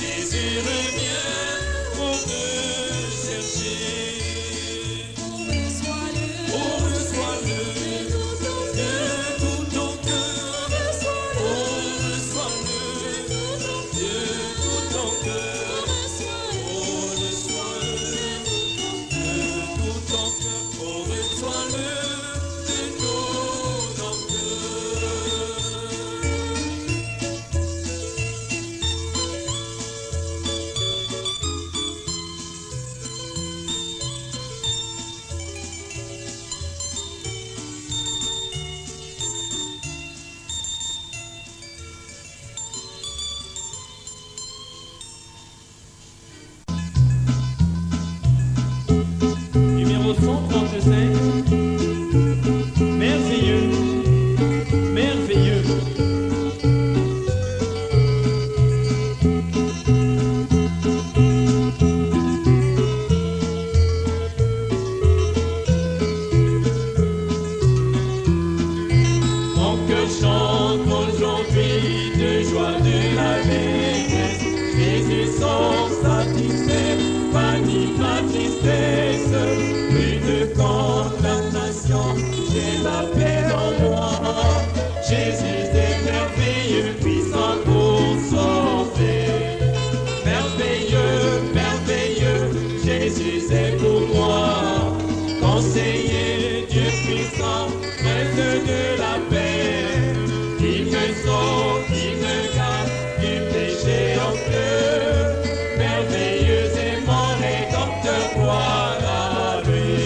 Jésus revient pour me chercher. Oh, reçois-le de tout ton cœur. Oh, reçois-le de tout ton cœur. Oh, reçois-le de tout ton cœur. Oh, reçois-le de tout ton cœur. Numéro 135, merveilleux, merveilleux. Mon cœur chante aujourd'hui de joie, de l'allégresse. Jésus sont satisfaits, bannis ma tristesse. Plus de condamnation, j'ai la paix en moi. Jésus est merveilleux, puissant pour sauver. Merveilleux, merveilleux, Jésus est pour moi. Conseiller, Dieu puissant, maître de la paix. Il me sauve, il me garde du péché honteux. Merveilleux est mon rédempteur, gloire à lui.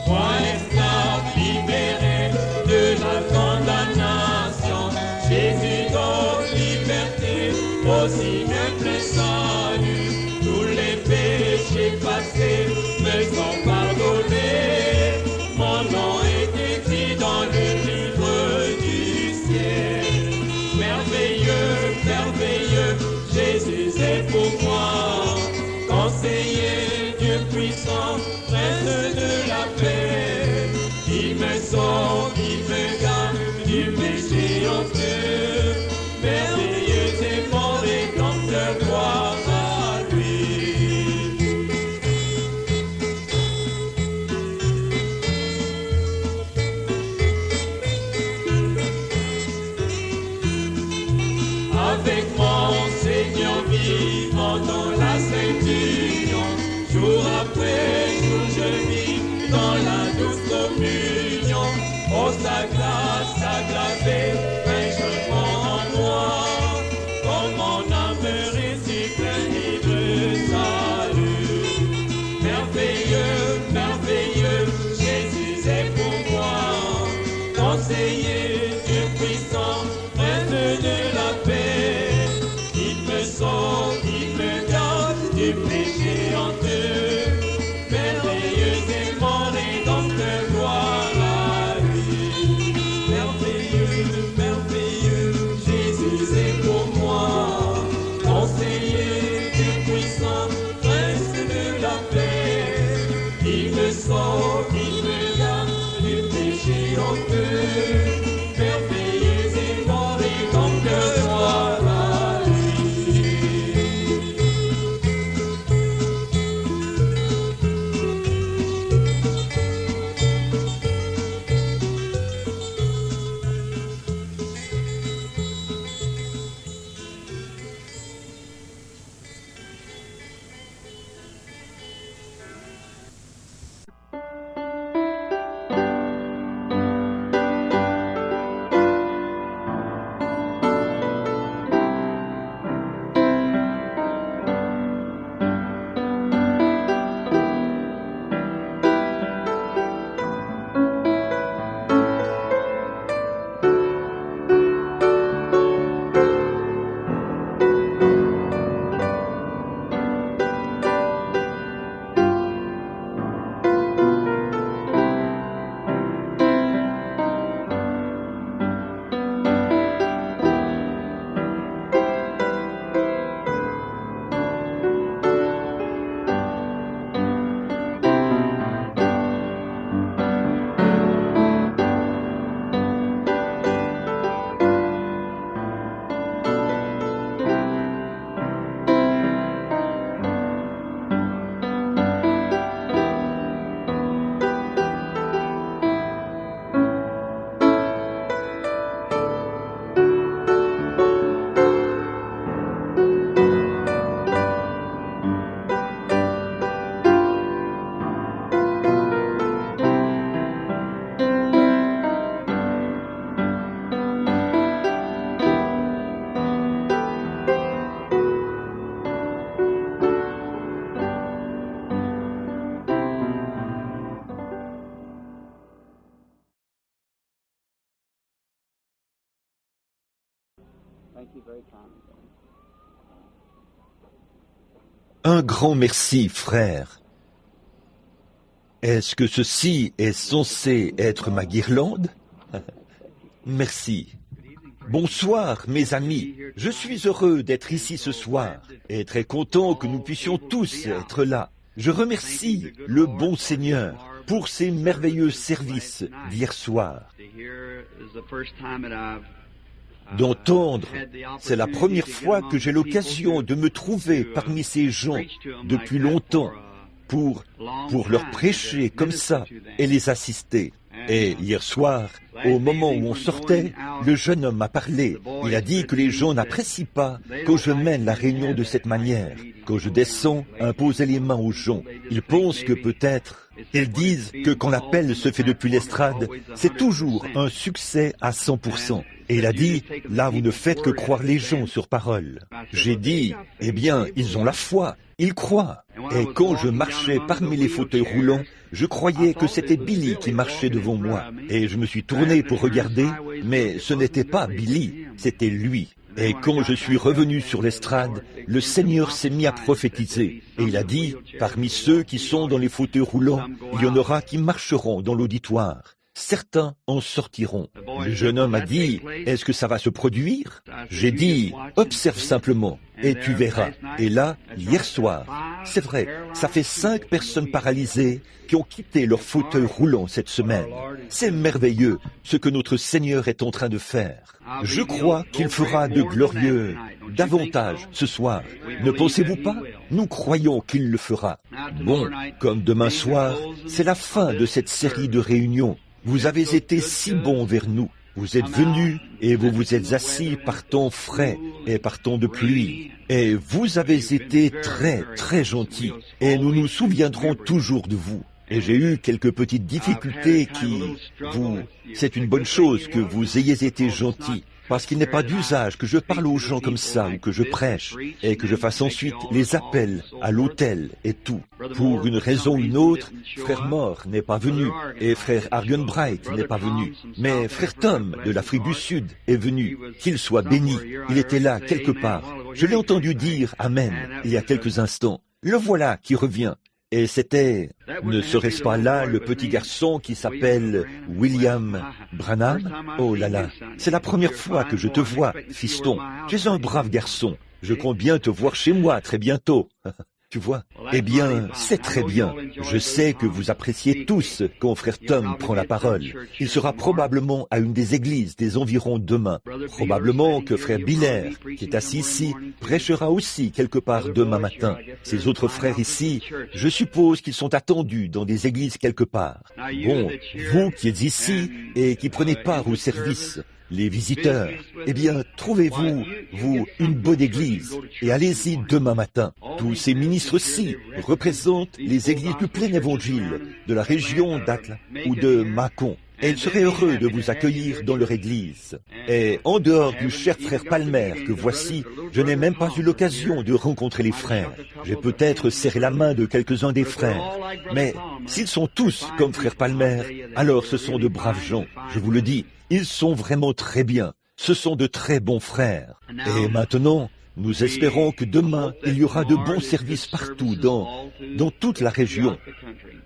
Moi, esclave libéré de la condamnation, Jésus donne liberté, aussi même le salut. Tous les péchés passés me sont pardonnés. Mon nom est écrit dans le livre du ciel. Merveilleux, merveilleux, Jésus est pour moi. Conseiller, Dieu puissant, prince de la paix. Il me sauve, il me garde du péché honteux. Merveilleux est mon rédempteur, gloire à lui. Avec mon Seigneur vivant dans la sainte union, jour après jour je vis dans la douce communion. Oh, sa grâce aggravée, un changement en moi. Comme mon âme récit plein libre salut. Merveilleux, merveilleux, Jésus est pour moi. Conseiller, Dieu puissant, maître de la paix. Il me sauve, il me garde du péché honteux. Merveilleux est mon rédempteur, gloire à lui. Merveilleux, merveilleux, Jésus est pour moi. Conseiller, Dieu puissant, prince de la paix. Il me sauve, il me garde du péché honteux. Merveilleux est mon rédempteur, gloire à lui. Un grand merci, frère. Est-ce que ceci est censé être ma guirlande? Merci. Bonsoir, mes amis. Je suis heureux d'être ici ce soir et très content que nous puissions tous être là. Je remercie le bon Seigneur pour ses merveilleux services d'hier soir. D'entendre, c'est la première fois que j'ai l'occasion de me trouver parmi ces gens depuis longtemps pour leur prêcher comme ça et les assister. Et hier soir, au moment où on sortait, le jeune homme m'a parlé. Il a dit que les gens n'apprécient pas quand je mène la réunion de cette manière, quand je descends, imposer les mains aux gens. Ils pensent que peut-être, ils disent que quand l'appel se fait depuis l'estrade, c'est toujours un succès à 100%. Et il a dit, là vous ne faites que croire les gens sur parole. J'ai dit, eh bien, ils ont la foi, ils croient. Et quand je marchais parmi les fauteuils roulants, je croyais que c'était Billy qui marchait devant moi. Et je me suis tourné pour regarder, mais ce n'était pas Billy, c'était lui. Et quand je suis revenu sur l'estrade, le Seigneur s'est mis à prophétiser. Et il a dit, parmi ceux qui sont dans les fauteuils roulants, il y en aura qui marcheront dans l'auditoire. Certains en sortiront. Le jeune homme a dit, est-ce que ça va se produire? J'ai dit, observe simplement, et tu verras. Et là, hier soir, c'est vrai, ça fait 5 personnes paralysées qui ont quitté leur fauteuil roulant cette semaine. C'est merveilleux ce que notre Seigneur est en train de faire. Je crois qu'il fera de glorieux davantage ce soir. Ne pensez-vous pas? Nous croyons qu'il le fera. Bon, comme demain soir, c'est la fin de cette série de réunions. Vous avez été si bons vers nous. Vous êtes venus et vous vous êtes assis par temps frais et par temps de pluie. Et vous avez été très, très gentils. Et nous nous souviendrons toujours de vous. Et j'ai eu quelques petites difficultés c'est une bonne chose que vous ayez été gentils. Parce qu'il n'est pas d'usage que je parle aux gens comme ça ou que je prêche et que je fasse ensuite les appels à l'hôtel et tout. Pour une raison ou une autre, frère Moore n'est pas venu et frère Argenbright n'est pas venu. Mais frère Tom de l'Afrique du Sud est venu. Qu'il soit béni. Il était là quelque part. Je l'ai entendu dire Amen il y a quelques instants. Le voilà qui revient. Et c'était, ne serait-ce pas là le petit garçon qui s'appelle William Branham? Oh là là, c'est la première fois que je te vois, fiston. Tu es un brave garçon. Je compte bien te voir chez moi très bientôt. Tu vois? Eh bien, c'est très bien. Je sais que vous appréciez tous quand frère Tom prend la parole. Il sera probablement à une des églises des environs demain. Probablement que frère Biller, qui est assis ici, prêchera aussi quelque part demain matin. Ces autres frères ici, je suppose qu'ils sont attendus dans des églises quelque part. Bon, vous qui êtes ici et qui prenez part au service, les visiteurs, eh bien, trouvez-vous, une bonne église, et allez-y demain matin. Tous ces ministres-ci représentent les églises du plein évangile, de la région d'Atla ou de Mâcon. Et ils seraient heureux de vous accueillir dans leur église. Et en dehors du cher frère Palmer que voici, je n'ai même pas eu l'occasion de rencontrer les frères. J'ai peut-être serré la main de quelques-uns des frères. Mais s'ils sont tous comme frère Palmer, alors ce sont de braves gens, je vous le dis. Ils sont vraiment très bien. Ce sont de très bons frères. Et maintenant, nous espérons que demain, il y aura de bons services partout dans toute la région.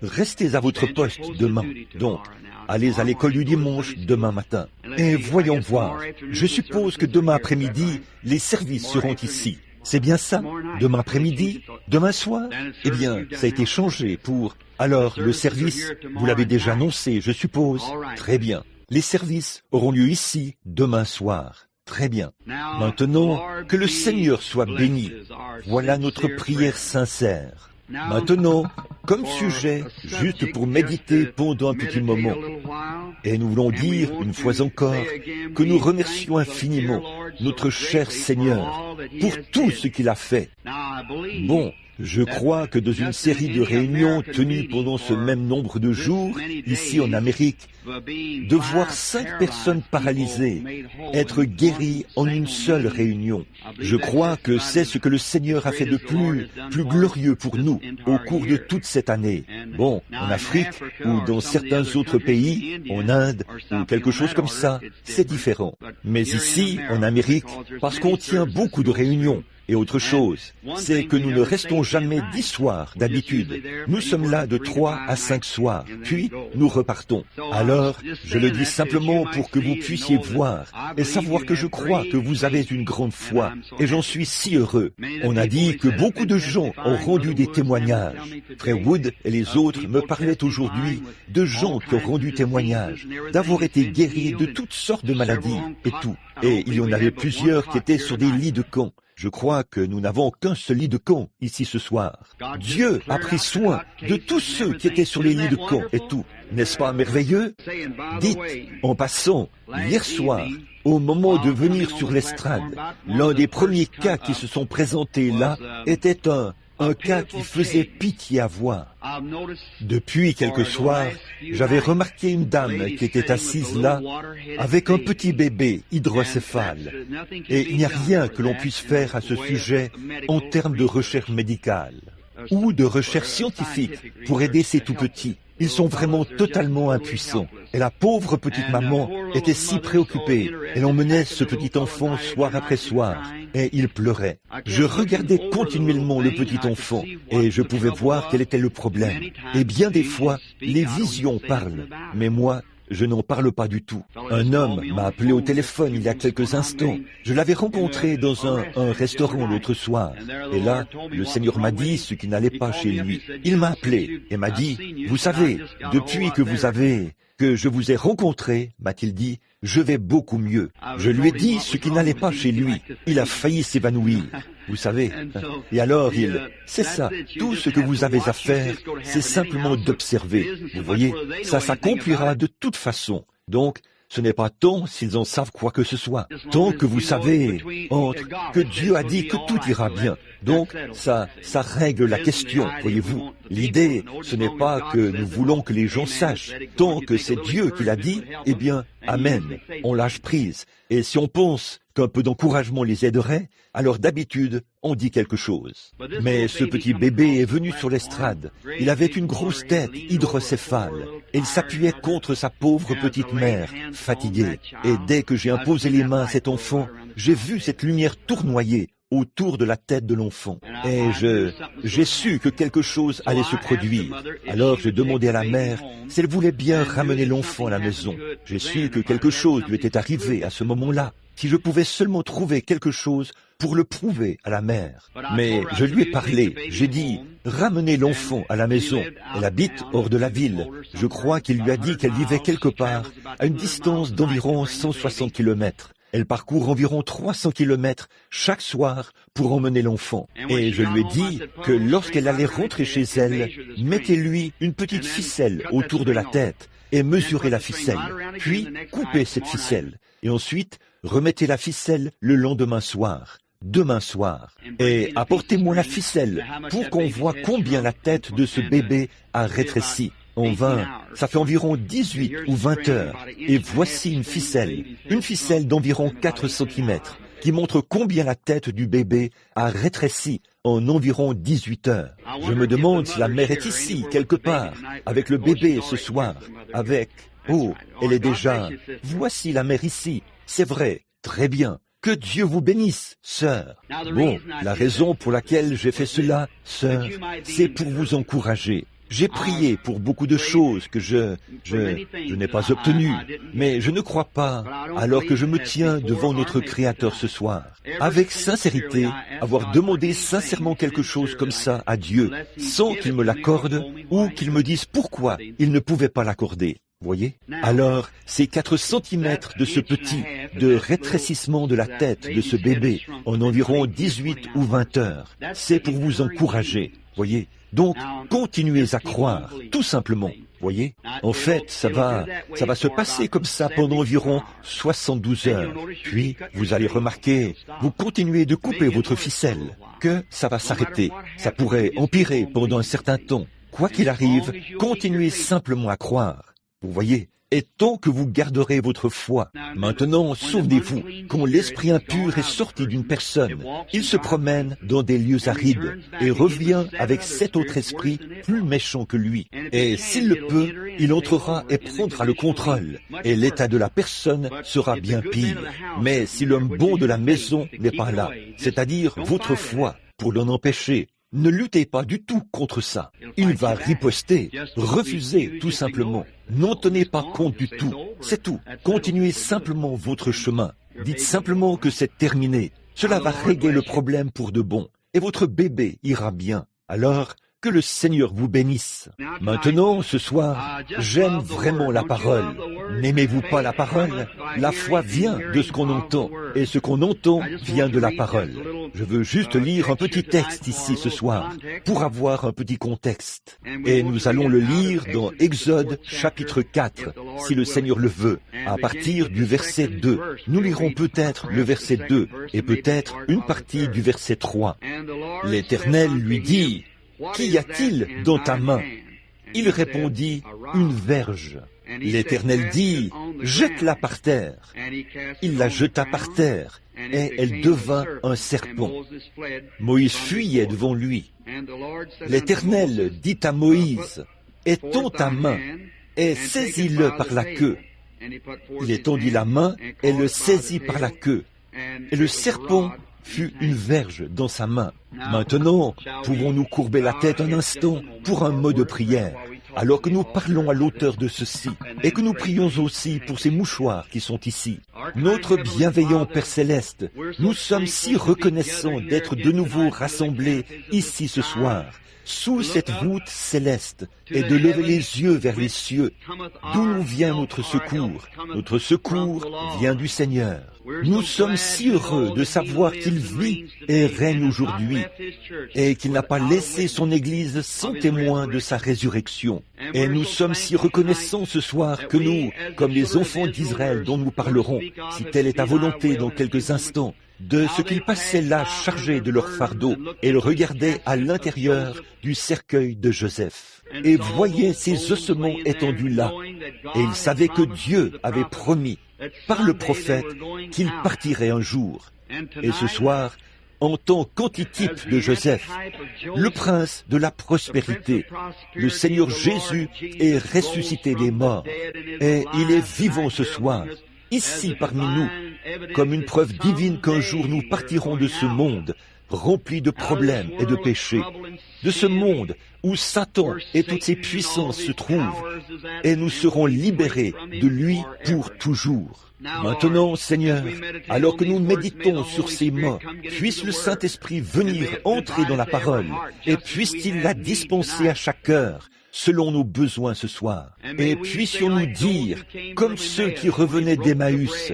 Restez à votre poste demain. Donc, allez à l'école du dimanche demain matin. Et voyons voir. Je suppose que demain après-midi, les services seront ici. C'est bien ça? Demain après-midi? Demain soir? Eh bien, ça a été changé pour... Alors, le service, vous l'avez déjà annoncé, je suppose. Très bien. Les services auront lieu ici demain soir. Très bien. Maintenant, que le Seigneur soit béni. Voilà notre prière sincère. Maintenant, comme sujet, juste pour méditer pendant un petit moment. Et nous voulons dire, une fois encore, que nous remercions infiniment notre cher Seigneur pour tout ce qu'il a fait. Bon, Je crois que dans une série de réunions tenues pendant ce même nombre de jours, ici en Amérique, de voir 5 personnes paralysées être guéries en une seule réunion. Je crois que c'est ce que le Seigneur a fait de plus glorieux pour nous au cours de toute cette année. Bon, en Afrique ou dans certains autres pays, en Inde ou quelque chose comme ça, c'est différent. Mais ici, en Amérique, parce qu'on tient beaucoup de réunions, et autre chose, c'est que nous ne restons jamais 10 soirs d'habitude. Nous sommes là de 3 à 5 soirs, puis nous repartons. Alors, je le dis simplement pour que vous puissiez voir et savoir que je crois que vous avez une grande foi, et j'en suis si heureux. On a dit que beaucoup de gens ont rendu des témoignages. Frère Wood et les autres me parlaient aujourd'hui de gens qui ont rendu témoignage, d'avoir été guéris de toutes sortes de maladies et tout. Et il y en avait plusieurs qui étaient sur des lits de camp. Je crois que nous n'avons qu'un seul lit de camp ici ce soir. Dieu a pris soin de tous ceux qui étaient sur les lits de camp et tout. N'est-ce pas merveilleux? Dites, en passant, hier soir, au moment de venir sur l'estrade, l'un des premiers cas qui se sont présentés là était un cas qui faisait pitié à voir. Depuis quelques soirs, j'avais remarqué une dame qui était assise là avec un petit bébé hydrocéphale. Et il n'y a rien que l'on puisse faire à ce sujet en termes de recherche médicale ou de recherche scientifique pour aider ces tout-petits. Ils sont vraiment totalement impuissants. Et la pauvre petite maman était si préoccupée. Elle emmenait ce petit enfant soir après soir. Et il pleurait. Je regardais continuellement le petit enfant. Et je pouvais voir quel était le problème. Et bien des fois, les visions parlent. Mais moi, je n'en parle pas du tout. Un homme m'a appelé au téléphone il y a quelques instants. Je l'avais rencontré dans un restaurant l'autre soir. Et là, le Seigneur m'a dit ce qui n'allait pas chez lui. Il m'a appelé et m'a dit, « Vous savez, depuis que je vous ai rencontré, m'a-t-il dit, je vais beaucoup mieux. » Je lui ai dit ce qui n'allait pas chez lui. Il a failli s'évanouir. Vous savez. Et alors, c'est ça. Tout ce que vous avez à faire, c'est simplement d'observer. Vous voyez, ça s'accomplira de toute façon. Donc, ce n'est pas tant s'ils en savent quoi que ce soit. Tant que vous savez, que Dieu a dit que tout ira bien. Donc, ça règle la question, voyez-vous. L'idée, ce n'est pas que nous voulons que les gens sachent. Tant que c'est Dieu qui l'a dit, eh bien, amen. On lâche prise. Et si on pense qu'un peu d'encouragement les aiderait, alors d'habitude, on dit quelque chose. Mais ce petit bébé est venu sur l'estrade. Il avait une grosse tête hydrocéphale. Et il s'appuyait contre sa pauvre petite mère, fatiguée. Et dès que j'ai imposé les mains à cet enfant, j'ai vu cette lumière tournoyer autour de la tête de l'enfant. Et j'ai su que quelque chose allait se produire. Alors j'ai demandé à la mère si elle voulait bien ramener l'enfant à la maison. J'ai su que quelque chose lui était arrivé à ce moment-là. Si je pouvais seulement trouver quelque chose pour le prouver à la mère. Mais je lui ai parlé, j'ai dit, ramenez l'enfant à la maison. Elle habite hors de la ville. Je crois qu'il lui a dit qu'elle vivait quelque part, à une distance d'environ 160 km. Elle parcourt environ 300 km chaque soir pour emmener l'enfant. Et je lui ai dit que lorsqu'elle allait rentrer chez elle, mettez-lui une petite ficelle autour de la tête et mesurez la ficelle. Puis coupez cette ficelle. Et ensuite, remettez la ficelle le lendemain soir. Demain soir, et apportez-moi la ficelle pour qu'on voit combien la tête de ce bébé a rétréci. Ça fait environ 18 ou 20 heures, et voici une ficelle d'environ 4 cm, qui montre combien la tête du bébé a rétréci en environ 18 heures. Je me demande si la mère est ici, quelque part, avec le bébé ce soir, elle est déjà... Voici la mère ici, c'est vrai, très bien. Que Dieu vous bénisse, sœur. Bon, la raison pour laquelle j'ai fait cela, sœur, c'est pour vous encourager. J'ai prié pour beaucoup de choses que je n'ai pas obtenues, mais je ne crois pas, alors que je me tiens devant notre Créateur ce soir, avec sincérité, avoir demandé sincèrement quelque chose comme ça à Dieu, sans qu'il me l'accorde ou qu'il me dise pourquoi il ne pouvait pas l'accorder. Voyez? Alors, ces 4 centimètres de ce petit, de rétrécissement de la tête de ce bébé, en environ 18 ou 20 heures, c'est pour vous encourager. Voyez? Donc, continuez à croire, tout simplement. Voyez, en fait, ça va se passer comme ça pendant environ 72 heures. Puis, vous allez remarquer, vous continuez de couper votre ficelle, que ça va s'arrêter. Ça pourrait empirer pendant un certain temps. Quoi qu'il arrive, continuez simplement à croire. Vous voyez, et tant que vous garderez votre foi. Maintenant, souvenez-vous, quand l'esprit impur est sorti d'une personne, il se promène dans des lieux arides et revient avec 7 autres esprits plus méchants que lui. Et s'il le peut, il entrera et prendra le contrôle, et l'état de la personne sera bien pire. Mais si l'homme bon de la maison n'est pas là, c'est-à-dire votre foi, pour l'en empêcher, ne luttez pas du tout contre ça. Il va riposter, refuser tout simplement. N'en tenez pas compte du tout. C'est tout. Continuez simplement votre chemin. Dites simplement que c'est terminé. Cela va régler le problème pour de bon. Et votre bébé ira bien. Alors, que le Seigneur vous bénisse. Maintenant, ce soir, j'aime vraiment la parole. N'aimez-vous pas la parole? La foi vient de ce qu'on entend, et ce qu'on entend vient de la parole. Je veux juste lire un petit texte ici ce soir, pour avoir un petit contexte. Et nous allons le lire dans Exode chapitre 4, si le Seigneur le veut, à partir du verset 2. Nous lirons peut-être le verset 2, et peut-être une partie du verset 3. L'Éternel lui dit: « Qu'y a-t-il dans ta main ?» Il répondit, « Une verge. » L'Éternel dit, « Jette-la par terre. » Il la jeta par terre, et elle devint un serpent. Moïse fuyait devant lui. L'Éternel dit à Moïse, « Étends ta main, et saisis-le par la queue. » Il étendit la main, et le saisit par la queue. Et le serpent fut une verge dans sa main. Maintenant, pouvons-nous courber la tête un instant pour un mot de prière, alors que nous parlons à l'auteur de ceci, et que nous prions aussi pour ces mouchoirs qui sont ici. Notre bienveillant Père Céleste, nous sommes si reconnaissants d'être de nouveau rassemblés ici ce soir, sous cette voûte céleste, et de lever les yeux vers les cieux, d'où nous vient notre secours. Notre secours vient du Seigneur. Nous sommes si heureux de savoir qu'il vit et règne aujourd'hui, et qu'il n'a pas laissé son Église sans témoin de sa résurrection. Et nous sommes si reconnaissants ce soir que nous, comme les enfants d'Israël dont nous parlerons, si telle est ta volonté dans quelques instants, de ce qu'ils passaient là chargés de leur fardeau et le regardaient à l'intérieur du cercueil de Joseph. Et voyaient ces ossements étendus là. Et ils savaient que Dieu avait promis, par le prophète, qu'il partirait un jour. Et ce soir, en tant qu'antitype de Joseph, le prince de la prospérité, le Seigneur Jésus est ressuscité des morts. Et il est vivant ce soir, ici parmi nous, comme une preuve divine qu'un jour nous partirons de ce monde rempli de problèmes et de péchés, de ce monde où Satan et toutes ses puissances se trouvent, et nous serons libérés de lui pour toujours. Maintenant, Seigneur, alors que nous méditons sur ces mots, puisse le Saint-Esprit venir entrer dans la parole, et puisse-t-il la dispenser à chaque heure, selon nos besoins ce soir. Et puissions-nous dire, comme ceux qui revenaient d'Emmaüs,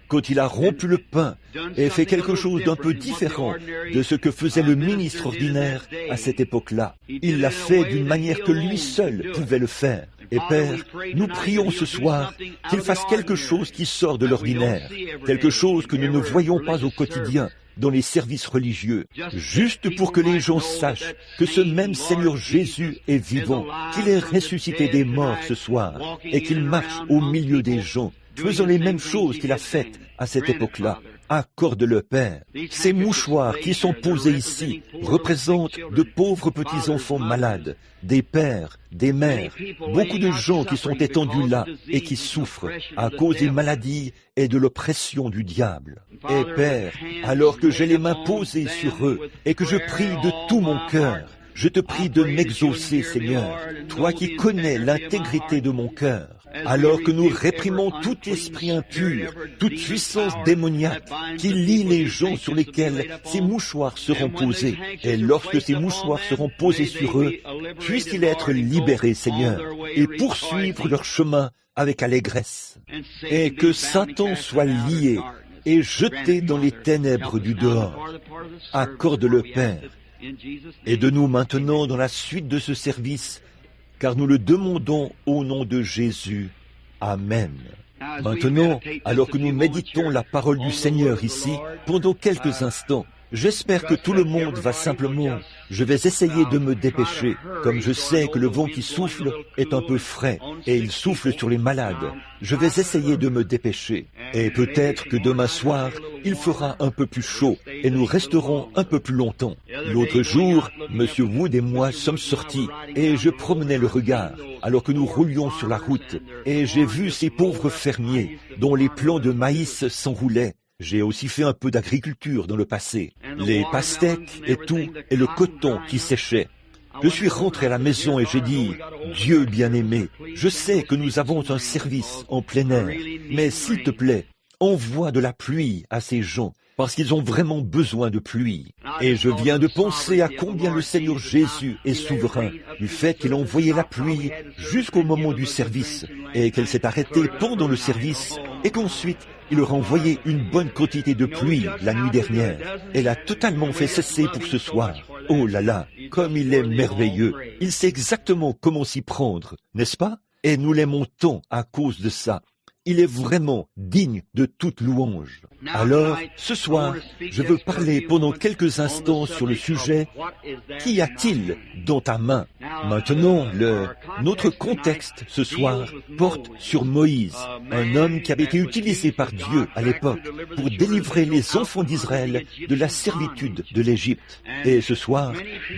quand il a rompu le pain et fait quelque chose d'un peu différent de ce que faisait le ministre ordinaire à cette époque-là. Il l'a fait d'une manière que lui seul pouvait le faire. Et Père, nous prions ce soir qu'il fasse quelque chose qui sort de l'ordinaire, quelque chose que nous ne voyons pas au quotidien dans les services religieux, juste pour que les gens sachent que ce même Seigneur Jésus est vivant, qu'il est ressuscité des morts ce soir et qu'il marche au milieu des gens, faisant les mêmes choses qu'il a faites à cette époque-là. Accorde-le, Père. Ces mouchoirs qui sont posés ici représentent de pauvres petits-enfants malades, des pères, des mères, beaucoup de gens qui sont étendus là et qui souffrent à cause des maladies et de l'oppression du diable. Et Père, alors que j'ai les mains posées sur eux et que je prie de tout mon cœur, je te prie de m'exaucer, Seigneur, toi qui connais l'intégrité de mon cœur. Alors que nous réprimons tout esprit impur, toute puissance démoniaque qui lie les gens sur lesquels ces mouchoirs seront posés. Et lorsque ces mouchoirs seront posés sur eux, puissent-ils être libérés, Seigneur, et poursuivre leur chemin avec allégresse. Et que Satan soit lié et jeté dans les ténèbres du dehors. Accorde-le, Père, Aide-nous maintenant dans la suite de ce service, car nous le demandons au nom de Jésus. Amen. Maintenant, alors que nous méditons la parole du Seigneur ici, pendant quelques instants, j'espère que tout le monde va simplement... Je vais essayer de me dépêcher, comme je sais que le vent qui souffle est un peu frais, et il souffle sur les malades. Je vais essayer de me dépêcher, et peut-être que demain soir, il fera un peu plus chaud, et nous resterons un peu plus longtemps. L'autre jour, M. Wood et moi sommes sortis, et je promenais le regard, alors que nous roulions sur la route, et j'ai vu ces pauvres fermiers, dont les plants de maïs s'enroulaient. J'ai aussi fait un peu d'agriculture dans le passé, les pastèques et tout, et le coton qui séchait. Je suis rentré à la maison et j'ai dit, « Dieu bien-aimé, je sais que nous avons un service en plein air, mais s'il te plaît, envoie de la pluie à ces gens, parce qu'ils ont vraiment besoin de pluie. » Et je viens de penser à combien le Seigneur Jésus est souverain, du fait qu'il a envoyé la pluie jusqu'au moment du service, et qu'elle s'est arrêtée pendant le service, et qu'ensuite, il leur a envoyé une bonne quantité de pluie la nuit dernière. Elle a totalement fait cesser pour ce soir. Oh là là, comme il est merveilleux. Il sait exactement comment s'y prendre, n'est-ce pas? Et nous l'aimons tant à cause de ça. Il est vraiment digne de toute louange. Alors, ce soir, je veux parler pendant quelques instants sur le sujet « Qu'y a-t-il dans ta main ?» Maintenant, notre contexte ce soir porte sur Moïse, un homme qui avait été utilisé par Dieu à l'époque pour délivrer les enfants d'Israël de la servitude de l'Égypte. Et ce soir,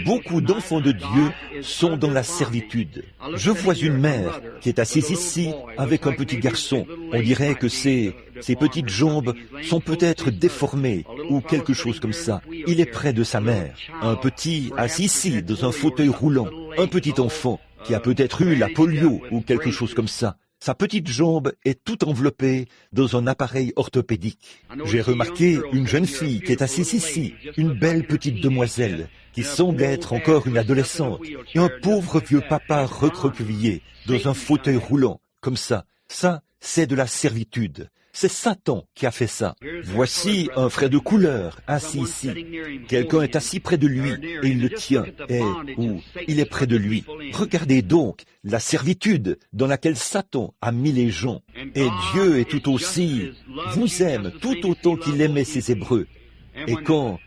beaucoup d'enfants de Dieu sont dans la servitude. Je vois une mère qui est assise ici avec un petit garçon. On dirait que ses petites jambes sont peut-être déformées ou quelque chose comme ça. Il est près de sa mère, un petit assis ici dans un fauteuil roulant, un petit enfant qui a peut-être eu la polio ou quelque chose comme ça. Sa petite jambe est toute enveloppée dans un appareil orthopédique. J'ai remarqué une jeune fille qui est assise ici, une belle petite demoiselle, qui semble être encore une adolescente, et un pauvre vieux papa recroquevillé dans un fauteuil roulant, comme ça. Ça, c'est de la servitude. C'est Satan qui a fait ça. Voici un frère de couleur assis ici. Quelqu'un est assis près de lui et il le tient, ou il est près de lui. Regardez donc la servitude dans laquelle Satan a mis les gens. Et Dieu est tout aussi, vous aime tout autant qu'il aimait ses Hébreux. Et quand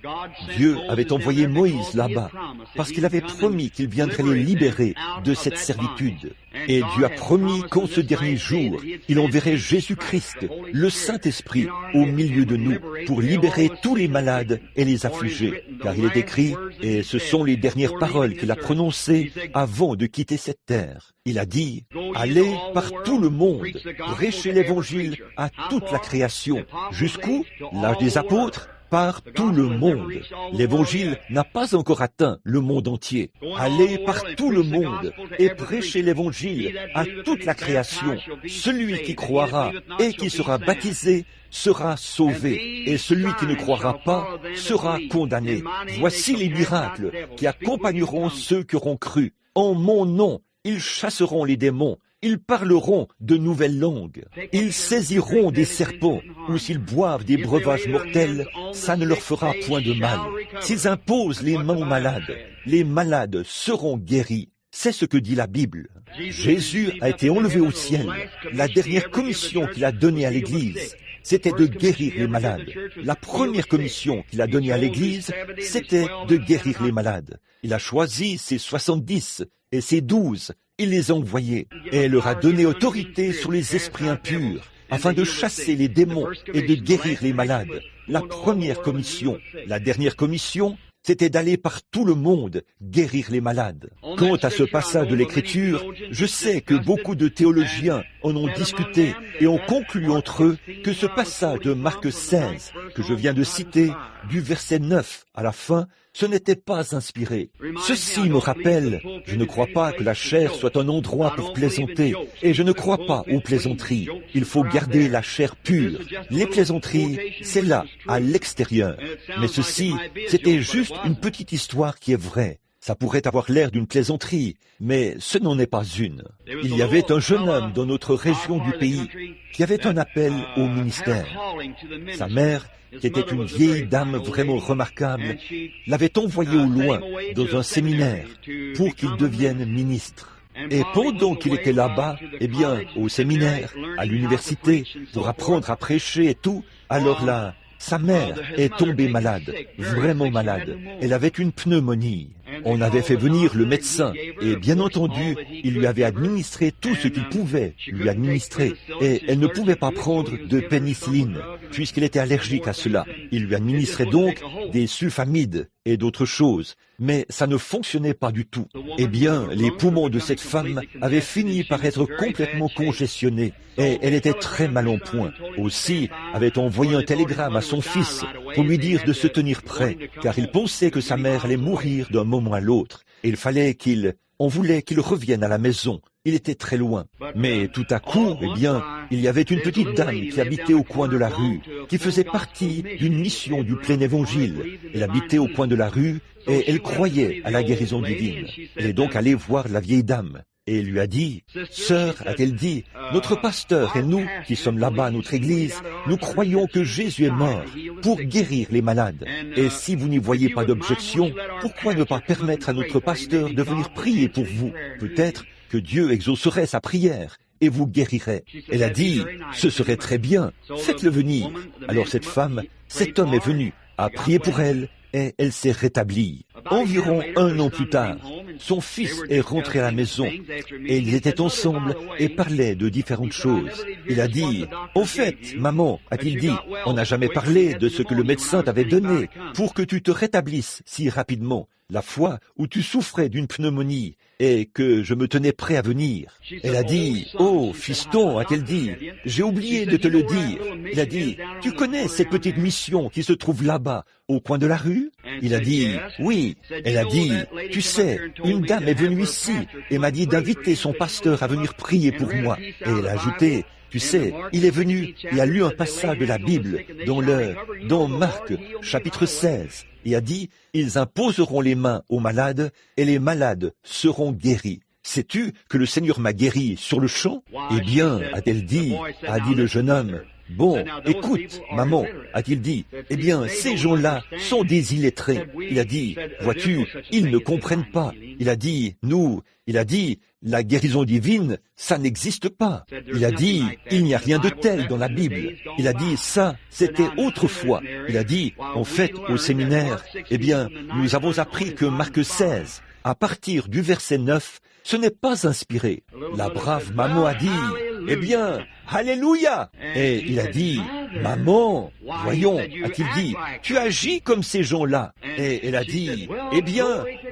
Dieu avait envoyé Moïse là-bas, parce qu'il avait promis qu'il viendrait les libérer de cette servitude, et Dieu a promis qu'en ce dernier jour, il enverrait Jésus-Christ, le Saint-Esprit, au milieu de nous, pour libérer tous les malades et les affligés. Car il est écrit, et ce sont les dernières paroles qu'il a prononcées avant de quitter cette terre. Il a dit, « Allez par tout le monde, prêchez l'Évangile à toute la création. » Jusqu'où? L'âge des apôtres? Par tout le monde. L'Évangile n'a pas encore atteint le monde entier. Allez par tout le monde et prêchez l'Évangile à toute la création. Celui qui croira et qui sera baptisé sera sauvé, et celui qui ne croira pas sera condamné. Voici les miracles qui accompagneront ceux qui auront cru. En mon nom, ils chasseront les démons. Ils parleront de nouvelles langues. Ils saisiront des serpents, ou s'ils boivent des breuvages mortels, ça ne leur fera point de mal. S'ils imposent les mains aux malades, les malades seront guéris. C'est ce que dit la Bible. Jésus a été enlevé au ciel. La dernière commission qu'il a donnée à l'Église, c'était de guérir les malades. La première commission qu'il a donnée à l'Église, c'était de guérir les malades. Il a choisi ses 70 et ses 12. Il les a envoyés et elle leur a donné autorité sur les esprits impurs afin de chasser les démons et de guérir les malades. La première commission. La dernière commission, c'était d'aller par tout le monde guérir les malades. Quant à ce passage de l'Écriture, je sais que beaucoup de théologiens en ont discuté et ont conclu entre eux que ce passage de Marc 16, que je viens de citer, du verset 9 à la fin, ce n'était pas inspiré. Ceci me rappelle, je ne crois pas que la chair soit un endroit pour plaisanter, et je ne crois pas aux plaisanteries. Il faut garder la chair pure. Les plaisanteries, c'est là, à l'extérieur. Mais ceci, c'était juste une petite histoire qui est vraie. Ça pourrait avoir l'air d'une plaisanterie, mais ce n'en est pas une. Il y avait un jeune homme dans notre région du pays qui avait un appel au ministère. Sa mère, qui était une vieille dame vraiment remarquable, l'avait envoyé au loin dans un séminaire pour qu'il devienne ministre. Et pendant qu'il était là-bas, au séminaire, à l'université, pour apprendre à prêcher et tout, alors là, sa mère est tombée malade, vraiment malade. Elle avait une pneumonie. On avait fait venir le médecin et bien entendu, il lui avait administré tout ce qu'il pouvait lui administrer. Et elle ne pouvait pas prendre de pénicilline puisqu'elle était allergique à cela. Il lui administrait donc des sulfamides et d'autres choses. Mais ça ne fonctionnait pas du tout. Les poumons de cette femme avaient fini par être complètement congestionnés et elle était très mal en point. Aussi avait envoyé un télégramme à son fils pour lui dire de se tenir prêt, car il pensait que sa mère allait mourir d'un moment à l'autre. Il fallait on voulait qu'il revienne à la maison. Il était très loin. Mais tout à coup, il y avait une petite dame qui habitait au coin de la rue, qui faisait partie d'une mission du plein évangile. Elle habitait au coin de la rue et elle croyait à la guérison divine. Elle est donc allée voir la vieille dame. Et lui a dit, « Sœur, a-t-elle dit, notre pasteur et nous, qui sommes là-bas à notre église, nous croyons que Jésus est mort pour guérir les malades. Et si vous n'y voyez pas d'objection, pourquoi ne pas permettre à notre pasteur de venir prier pour vous? Peut-être que Dieu exaucerait sa prière et vous guérirait. » Elle a dit, « Ce serait très bien, faites-le venir. » Alors cet homme est venu, a prié pour elle, et elle s'est rétablie. Environ 1 an plus tard, son fils est rentré à la maison et ils étaient ensemble et parlaient de différentes choses. Il a dit, « Au fait, maman, a-t-il dit, on n'a jamais parlé de ce que le médecin t'avait donné pour que tu te rétablisses si rapidement, la fois où tu souffrais d'une pneumonie et que je me tenais prêt à venir. » Elle a dit, « Oh, fiston, a-t-elle dit, j'ai oublié de te le dire. » Il a dit, « Tu connais cette petite mission qui se trouve là-bas, au coin de la rue ?» Il a dit, « Oui. » Elle a dit, « Tu sais, une dame est venue ici et m'a dit d'inviter son pasteur à venir prier pour moi. » Et elle a ajouté, « Tu sais, il est venu et a lu un passage de la Bible dans Marc, chapitre 16, et a dit, « Ils imposeront les mains aux malades et les malades seront guéris. » Sais-tu que le Seigneur m'a guéri sur le champ? A-t-elle dit, a dit le jeune homme, « Bon, écoute, maman, a-t-il dit, ces gens-là sont des illettrés. » Il a dit, « Vois-tu, ils ne comprennent pas. » Il a dit, la guérison divine, ça n'existe pas. Il a dit, il n'y a rien de tel dans la Bible. Il a dit, ça, c'était autrefois. Il a dit, en fait, au séminaire, nous avons appris que Marc 16, à partir du verset 9, ce n'est pas inspiré. La brave maman a dit, Alléluia! Et il a dit, maman, voyons, a-t-il dit, tu agis comme ces gens-là. Et elle a dit,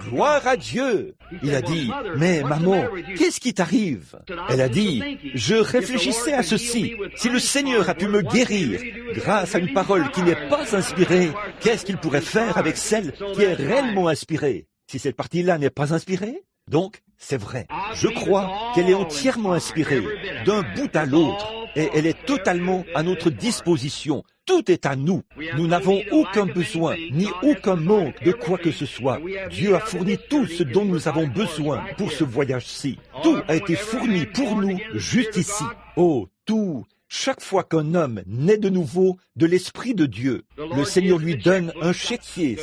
gloire à Dieu. Il a dit, mais maman, qu'est-ce qui t'arrive? Elle a dit, je réfléchissais à ceci. Si le Seigneur a pu me guérir grâce à une parole qui n'est pas inspirée, qu'est-ce qu'il pourrait faire avec celle qui est réellement inspirée? Si cette partie-là n'est pas inspirée? Donc, c'est vrai. Je crois qu'elle est entièrement inspirée, d'un bout à l'autre, et elle est totalement à notre disposition. Tout est à nous. Nous n'avons aucun besoin, ni aucun manque de quoi que ce soit. Dieu a fourni tout ce dont nous avons besoin pour ce voyage-ci. Tout a été fourni pour nous, juste ici. Oh, tout! Chaque fois qu'un homme naît de nouveau de l'Esprit de Dieu, le Seigneur lui donne un chéquier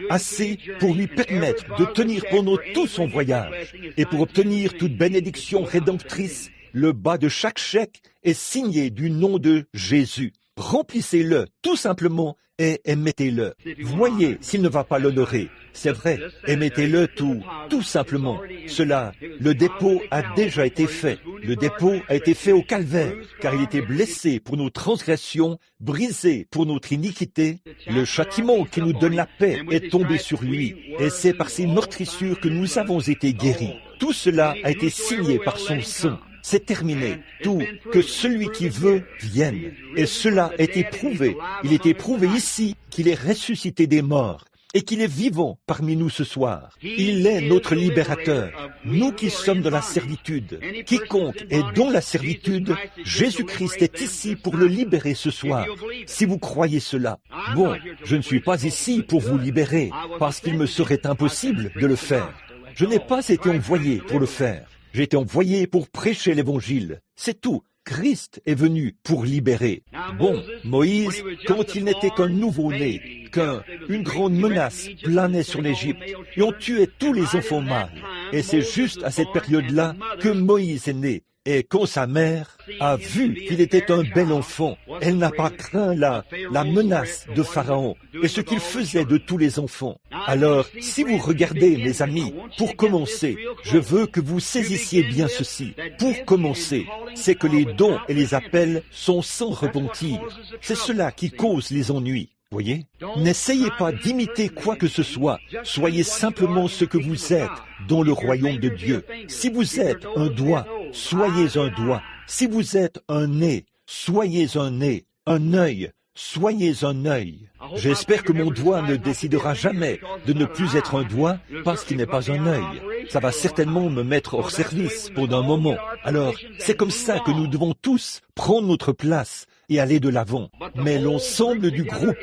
assez pour lui permettre de tenir pendant tout son voyage. Et pour obtenir toute bénédiction rédemptrice, le bas de chaque chèque est signé du nom de Jésus. Remplissez-le tout simplement et émettez-le. Voyez s'il ne va pas l'honorer. C'est vrai, émettez-le tout simplement. Cela, le dépôt a déjà été fait. Le dépôt a été fait au calvaire, car il était blessé pour nos transgressions, brisé pour notre iniquité. Le châtiment qui nous donne la paix est tombé sur lui, et c'est par ses meurtrissures que nous avons été guéris. Tout cela a été signé par son sang. C'est terminé. Tout, que celui qui veut vienne. Et cela est éprouvé. Il est éprouvé ici qu'il est ressuscité des morts et qu'il est vivant parmi nous ce soir. Il est notre libérateur. Nous qui sommes dans la servitude, quiconque est dans la servitude, Jésus-Christ est ici pour le libérer ce soir. Si vous croyez cela, bon, je ne suis pas ici pour vous libérer, parce qu'il me serait impossible de le faire. Je n'ai pas été envoyé pour le faire. J'ai été envoyé pour prêcher l'Évangile. C'est tout. Christ est venu pour libérer. Bon, Moïse, quand il n'était qu'un nouveau-né, qu'une grande menace planait sur l'Égypte, et on tuait tous les enfants mâles. Et c'est juste à cette période-là que Moïse est né. Et quand sa mère a vu qu'il était un bel enfant, elle n'a pas craint la menace de Pharaon et ce qu'il faisait de tous les enfants. Alors, si vous regardez, mes amis, pour commencer, je veux que vous saisissiez bien ceci. Pour commencer, c'est que les dons et les appels sont sans repentir. C'est cela qui cause les ennuis. Voyez? N'essayez pas d'imiter quoi que ce soit. Soyez simplement ce que vous êtes dans le royaume de Dieu. Si vous êtes un doigt, soyez un doigt. Si vous êtes un nez, soyez un nez. Un œil, soyez un œil. J'espère que mon doigt ne décidera jamais de ne plus être un doigt parce qu'il n'est pas un œil. Ça va certainement me mettre hors service pendant un moment. Alors, c'est comme ça que nous devons tous prendre notre place et aller de l'avant. Mais l'ensemble du groupe,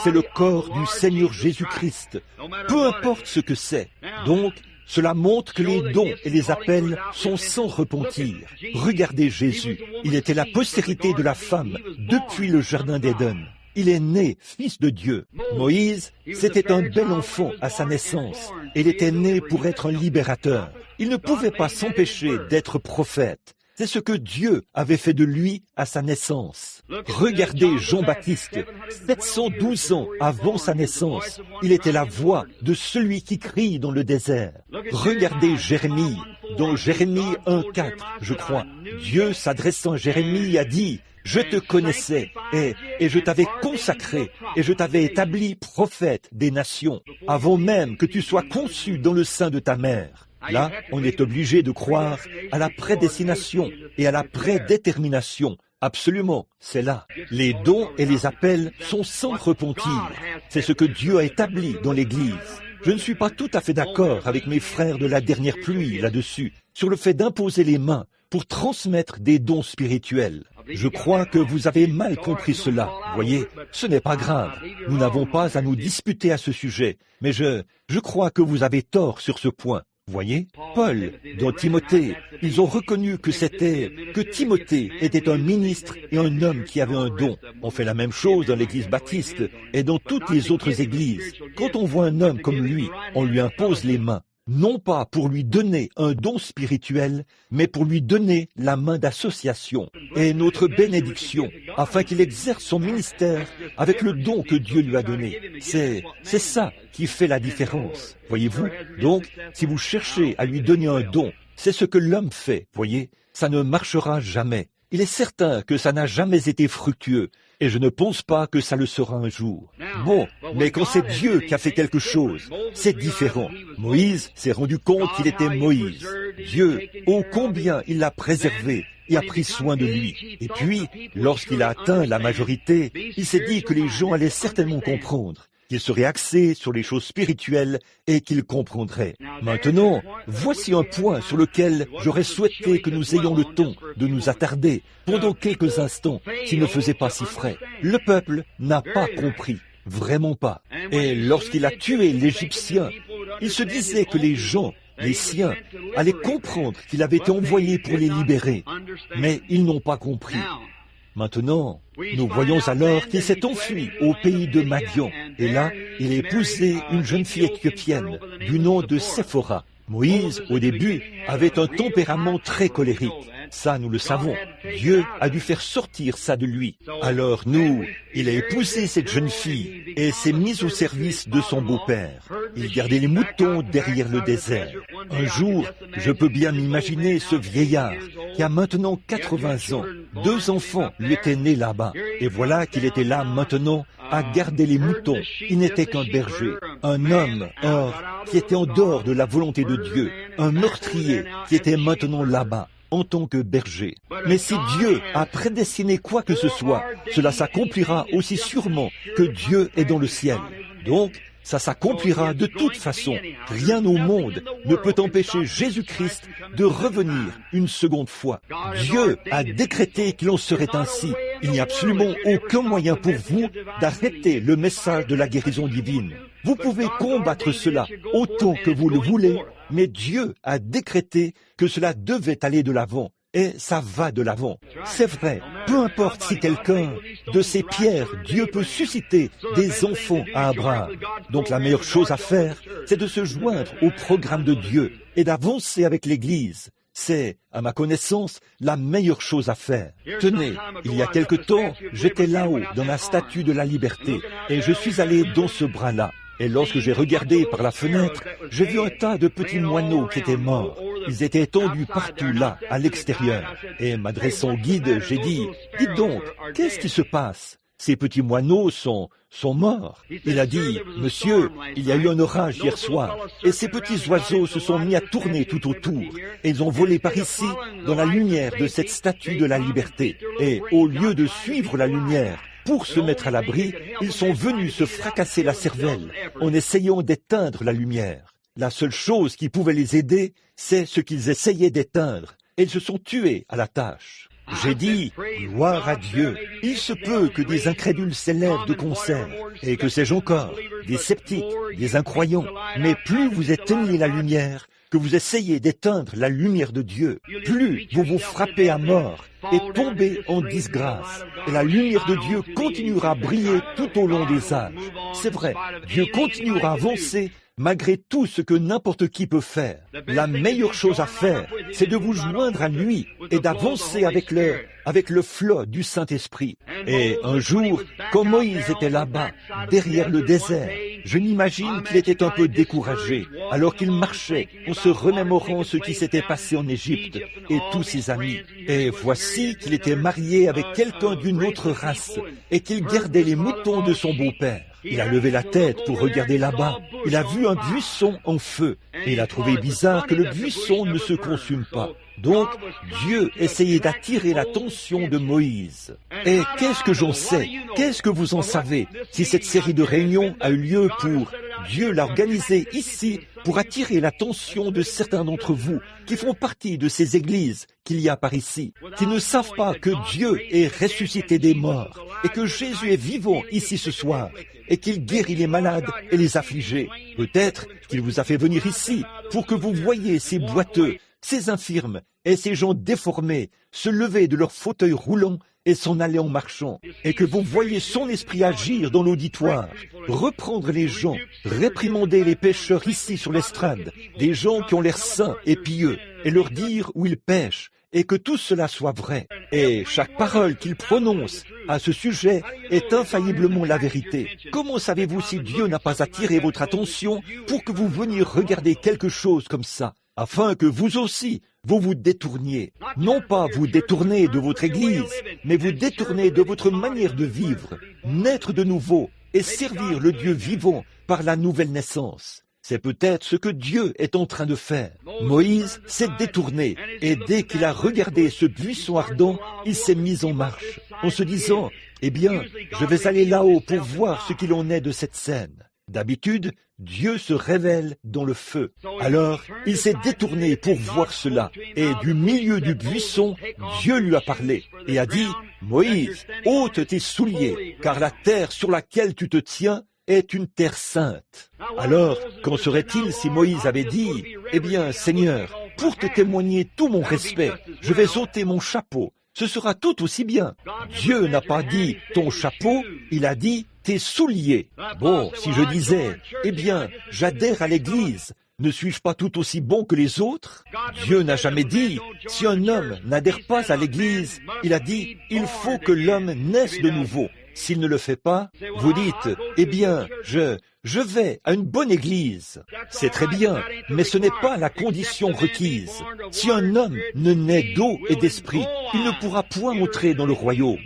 c'est le corps du Seigneur Jésus-Christ. Peu importe ce que c'est. Donc, cela montre que les dons et les appels sont sans repentir. Regardez Jésus. Il était la postérité de la femme depuis le jardin d'Éden. Il est né fils de Dieu. Moïse, c'était un bel enfant à sa naissance. Il était né pour être un libérateur. Il ne pouvait pas s'empêcher d'être prophète. C'est ce que Dieu avait fait de lui à sa naissance. Regardez Jean-Baptiste, 712 ans avant sa naissance, il était la voix de celui qui crie dans le désert. Regardez Jérémie, dans Jérémie 1,4, je crois. Dieu s'adressant à Jérémie a dit, « Je te connaissais et je t'avais consacré et je t'avais établi prophète des nations, avant même que tu sois conçu dans le sein de ta mère. » Là, on est obligé de croire à la prédestination et à la prédétermination. Absolument, c'est là. Les dons et les appels sont sans repentir. C'est ce que Dieu a établi dans l'Église. Je ne suis pas tout à fait d'accord avec mes frères de la dernière pluie là-dessus, sur le fait d'imposer les mains pour transmettre des dons spirituels. Je crois que vous avez mal compris cela. Voyez, ce n'est pas grave. Nous n'avons pas à nous disputer à ce sujet, mais je crois que vous avez tort sur ce point. Voyez, Paul, dans Timothée, ils ont reconnu que Timothée était un ministre et un homme qui avait un don. On fait la même chose dans l'église baptiste et dans toutes les autres églises. Quand on voit un homme comme lui, on lui impose les mains. Non pas pour lui donner un don spirituel, mais pour lui donner la main d'association et notre bénédiction, afin qu'il exerce son ministère avec le don que Dieu lui a donné. C'est ça qui fait la différence, voyez-vous. Donc, si vous cherchez à lui donner un don, c'est ce que l'homme fait, voyez. Ça ne marchera jamais. Il est certain que ça n'a jamais été fructueux, et je ne pense pas que ça le sera un jour. Bon, mais quand c'est Dieu qui a fait quelque chose, c'est différent. Moïse s'est rendu compte qu'il était Moïse. Dieu, ô combien il l'a préservé et a pris soin de lui. Et puis, lorsqu'il a atteint la majorité, il s'est dit que les gens allaient certainement comprendre, qu'il serait axé sur les choses spirituelles et qu'il comprendrait. Maintenant, voici un point sur lequel j'aurais souhaité que nous ayons le temps de nous attarder pendant quelques instants s'il ne faisait pas si frais. Le peuple n'a pas compris, vraiment pas. Et lorsqu'il a tué l'Égyptien, il se disait que les gens, les siens, allaient comprendre qu'il avait été envoyé pour les libérer. Mais ils n'ont pas compris. Maintenant, nous voyons alors qu'il s'est enfui au pays de Madian, et là, il a épousé une jeune fille éthiopienne du nom de Séphora. Moïse, au début, avait un tempérament très colérique. Ça, nous le savons. Dieu a dû faire sortir ça de lui. Alors il a épousé cette jeune fille et s'est mis au service de son beau-père. Il gardait les moutons derrière le désert. Un jour, je peux bien m'imaginer ce vieillard qui a maintenant 80 ans. 2 enfants lui étaient nés là-bas. Et voilà qu'il était là maintenant à garder les moutons. Il n'était qu'un berger, un homme, qui était en dehors de la volonté de Dieu, un meurtrier qui était maintenant là-bas en tant que berger. Mais si Dieu a prédestiné quoi que ce soit, cela s'accomplira aussi sûrement que Dieu est dans le ciel. Donc, ça s'accomplira de toute façon. Rien au monde ne peut empêcher Jésus-Christ de revenir une seconde fois. Dieu a décrété qu'il en serait ainsi. Il n'y a absolument aucun moyen pour vous d'arrêter le message de la guérison divine. Vous pouvez combattre cela autant que vous le voulez, mais Dieu a décrété que cela devait aller de l'avant. Et ça va de l'avant. C'est vrai, peu importe si quelqu'un, de ces pierres, Dieu peut susciter des enfants à Abraham. Donc la meilleure chose à faire, c'est de se joindre au programme de Dieu et d'avancer avec l'Église. C'est, à ma connaissance, la meilleure chose à faire. Tenez, il y a quelque temps, j'étais là-haut, dans la Statue de la Liberté, et je suis allé dans ce bras-là. Et lorsque j'ai regardé par la fenêtre, j'ai vu un tas de petits moineaux qui étaient morts. Ils étaient étendus partout là, à l'extérieur. Et m'adressant au guide, j'ai dit, « Dites donc, qu'est-ce qui se passe ? Ces petits moineaux sont morts. » Il a dit, « Monsieur, il y a eu un orage hier soir, et ces petits oiseaux se sont mis à tourner tout autour, et ils ont volé par ici, dans la lumière de cette statue de la liberté. Et au lieu de suivre la lumière, pour se mettre à l'abri, ils sont venus se fracasser la cervelle en essayant d'éteindre la lumière. La seule chose qui pouvait les aider, c'est ce qu'ils essayaient d'éteindre, et ils se sont tués à la tâche. » J'ai dit, gloire à Dieu, il se peut que des incrédules s'élèvent de concert, et que sais-je encore, des sceptiques, des incroyants, mais plus vous éteignez la lumière, que vous essayez d'éteindre la lumière de Dieu, plus vous vous frappez à mort et tombez en disgrâce. Et la lumière de Dieu continuera à briller tout au long des âges. C'est vrai, Dieu continuera à avancer malgré tout ce que n'importe qui peut faire. La meilleure chose à faire, c'est de vous joindre à lui et d'avancer avec le flot du Saint-Esprit. Et un jour, quand Moïse était là-bas, derrière le désert, je m'imagine qu'il était un peu découragé, alors qu'il marchait en se remémorant ce qui s'était passé en Égypte et tous ses amis. Et voici qu'il était marié avec quelqu'un d'une autre race et qu'il gardait les moutons de son beau-père. Il a levé la tête pour regarder là-bas. Il a vu un buisson en feu et il a trouvé bizarre que le buisson ne se consume pas. Donc, Dieu essayait d'attirer l'attention de Moïse. Et qu'est-ce que j'en sais? Qu'est-ce que vous en savez? Si cette série de réunions a eu lieu pour... Dieu l'a organisée ici pour attirer l'attention de certains d'entre vous qui font partie de ces églises qu'il y a par ici, qui ne savent pas que Dieu est ressuscité des morts et que Jésus est vivant ici ce soir et qu'il guérit les malades et les affligés. Peut-être qu'il vous a fait venir ici pour que vous voyiez ces boiteux, ces infirmes et ces gens déformés se lever de leur fauteuil roulant et s'en aller en marchant, et que vous voyez son esprit agir dans l'auditoire, reprendre les gens, réprimander les pécheurs ici sur l'estrade, des gens qui ont l'air saints et pieux, et leur dire où ils pêchent, et que tout cela soit vrai. Et chaque parole qu'il prononce à ce sujet est infailliblement la vérité. Comment savez-vous si Dieu n'a pas attiré votre attention pour que vous veniez regarder quelque chose comme ça, afin que vous aussi, vous vous détourniez. Non pas vous détourner de votre Église, mais vous détourner de votre manière de vivre, naître de nouveau et servir le Dieu vivant par la nouvelle naissance. C'est peut-être ce que Dieu est en train de faire. Moïse s'est détourné et dès qu'il a regardé ce buisson ardent, il s'est mis en marche en se disant « Eh bien, je vais aller là-haut pour voir ce qu'il en est de cette scène. » D'habitude, Dieu se révèle dans le feu. Alors, il s'est détourné pour voir cela. Et du milieu du buisson, Dieu lui a parlé et a dit, « Moïse, ôte tes souliers, car la terre sur laquelle tu te tiens est une terre sainte. » Alors, qu'en serait-il si Moïse avait dit, « Eh bien, Seigneur, pour te témoigner tout mon respect, je vais ôter mon chapeau. Ce sera tout aussi bien. » Dieu n'a pas dit « ton chapeau », il a dit « tes souliers ». Bon, si je disais « Eh bien, j'adhère à l'Église », ne suis-je pas tout aussi bon que les autres? Dieu n'a jamais dit « si un homme n'adhère pas à l'Église », il a dit « il faut que l'homme naisse de nouveau ». S'il ne le fait pas, vous dites « eh bien, je vais à une bonne église ». C'est très bien, mais ce n'est pas la condition requise. Si un homme ne naît d'eau et d'esprit, il ne pourra point entrer dans le royaume.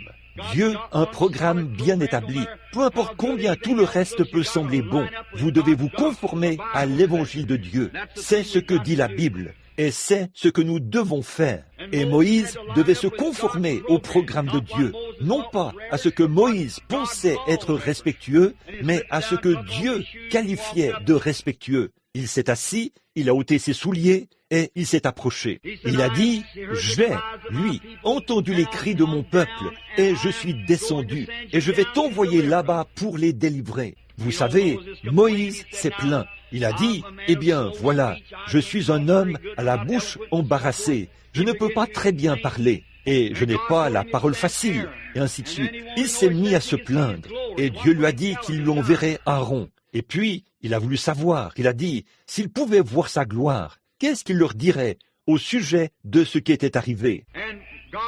Dieu a un programme bien établi. Peu importe combien tout le reste peut sembler bon, vous devez vous conformer à l'évangile de Dieu. C'est ce que dit la Bible. Et c'est ce que nous devons faire. Et Moïse devait se conformer au programme de Dieu, non pas à ce que Moïse pensait être respectueux, mais à ce que Dieu qualifiait de respectueux. Il s'est assis, il a ôté ses souliers et il s'est approché. Il a dit, « J'ai, lui, entendu les cris de mon peuple et je suis descendu et je vais t'envoyer là-bas pour les délivrer. » Vous savez, Moïse s'est plaint. Il a dit, « Eh bien, voilà, je suis un homme à la bouche embarrassée. Je ne peux pas très bien parler. Et je n'ai pas la parole facile. » Et ainsi de suite. Il s'est mis à se plaindre. Et Dieu lui a dit qu'il lui enverrait Aaron. Et puis, il a voulu savoir. Il a dit, s'il pouvait voir sa gloire, qu'est-ce qu'il leur dirait au sujet de ce qui était arrivé?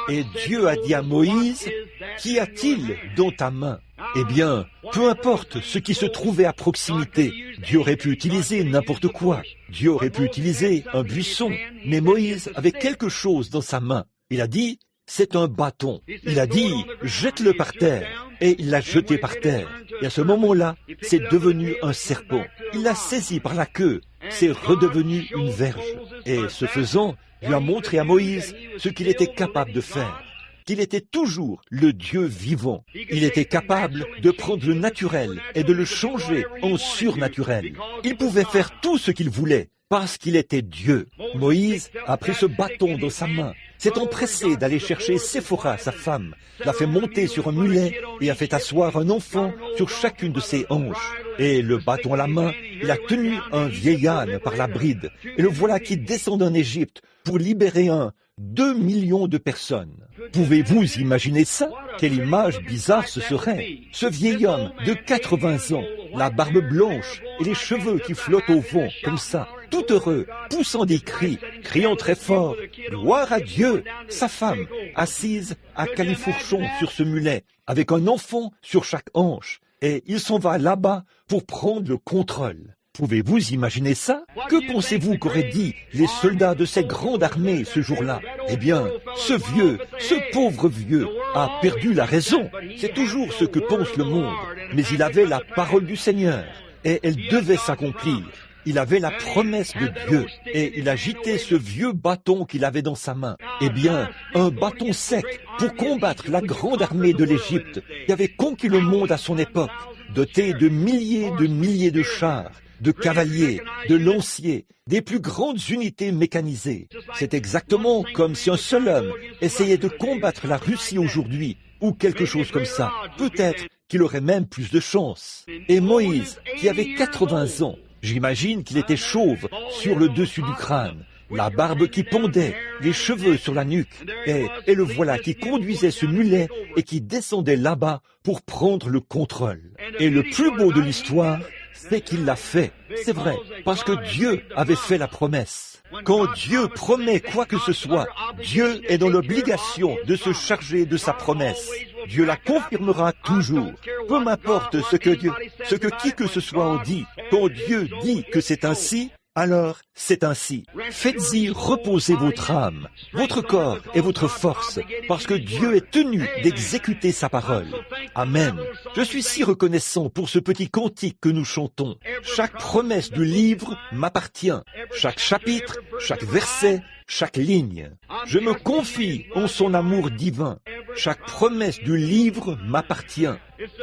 Et Dieu a dit à Moïse, « Qu'y a-t-il dans ta main ?» Eh bien, peu importe ce qui se trouvait à proximité, Dieu aurait pu utiliser n'importe quoi. Dieu aurait pu utiliser un buisson, mais Moïse avait quelque chose dans sa main. Il a dit, c'est un bâton. Il a dit, jette-le par terre. Et il l'a jeté par terre. Et à ce moment-là, c'est devenu un serpent. Il l'a saisi par la queue. C'est redevenu une verge. Et ce faisant, Dieu a montré à Moïse ce qu'il était capable de faire. Qu'il était toujours le Dieu vivant. Il était capable de prendre le naturel et de le changer en surnaturel. Il pouvait faire tout ce qu'il voulait parce qu'il était Dieu. Moïse a pris ce bâton dans sa main, s'est empressé d'aller chercher Séphora, sa femme, l'a fait monter sur un mulet et a fait asseoir un enfant sur chacune de ses hanches. Et le bâton à la main, il a tenu un vieil âne par la bride. Et le voilà qui descend en Égypte pour libérer 2 millions de personnes. Pouvez-vous imaginer ça? Quelle image bizarre ce serait! Ce vieil homme de 80 ans, la barbe blanche et les cheveux qui flottent au vent, comme ça, tout heureux, poussant des cris, criant très fort, « Gloire à Dieu !» Sa femme, assise à califourchon sur ce mulet, avec un enfant sur chaque hanche, et il s'en va là-bas pour prendre le contrôle. Pouvez-vous imaginer ça? Que pensez-vous qu'auraient dit les soldats de cette grande armée ce jour-là? Eh bien, ce pauvre vieux a perdu la raison. C'est toujours ce que pense le monde. Mais il avait la parole du Seigneur et elle devait s'accomplir. Il avait la promesse de Dieu et il agitait ce vieux bâton qu'il avait dans sa main. Eh bien, un bâton sec pour combattre la grande armée de l'Égypte qui avait conquis le monde à son époque, doté de milliers de chars, de cavaliers, de lanciers, des plus grandes unités mécanisées. C'est exactement comme si un seul homme essayait de combattre la Russie aujourd'hui, ou quelque chose comme ça. Peut-être qu'il aurait même plus de chance. Et Moïse, qui avait 80 ans, j'imagine qu'il était chauve sur le dessus du crâne, la barbe qui pendait, les cheveux sur la nuque, et le voilà qui conduisait ce mulet et qui descendait là-bas pour prendre le contrôle. Et le plus beau de l'histoire, c'est qu'il l'a fait. C'est vrai, parce que Dieu avait fait la promesse. Quand Dieu promet quoi que ce soit, Dieu est dans l'obligation de se charger de sa promesse. Dieu la confirmera toujours. Peu m'importe ce que qui que ce soit en dit. Quand Dieu dit que c'est ainsi, alors c'est ainsi. Faites-y reposer votre âme, votre corps et votre force, parce que Dieu est tenu d'exécuter sa parole. Amen. Je suis si reconnaissant pour ce petit cantique que nous chantons. Chaque promesse du livre m'appartient. Chaque chapitre, chaque verset, chaque ligne. Je me confie en son amour divin. Chaque promesse du livre m'appartient.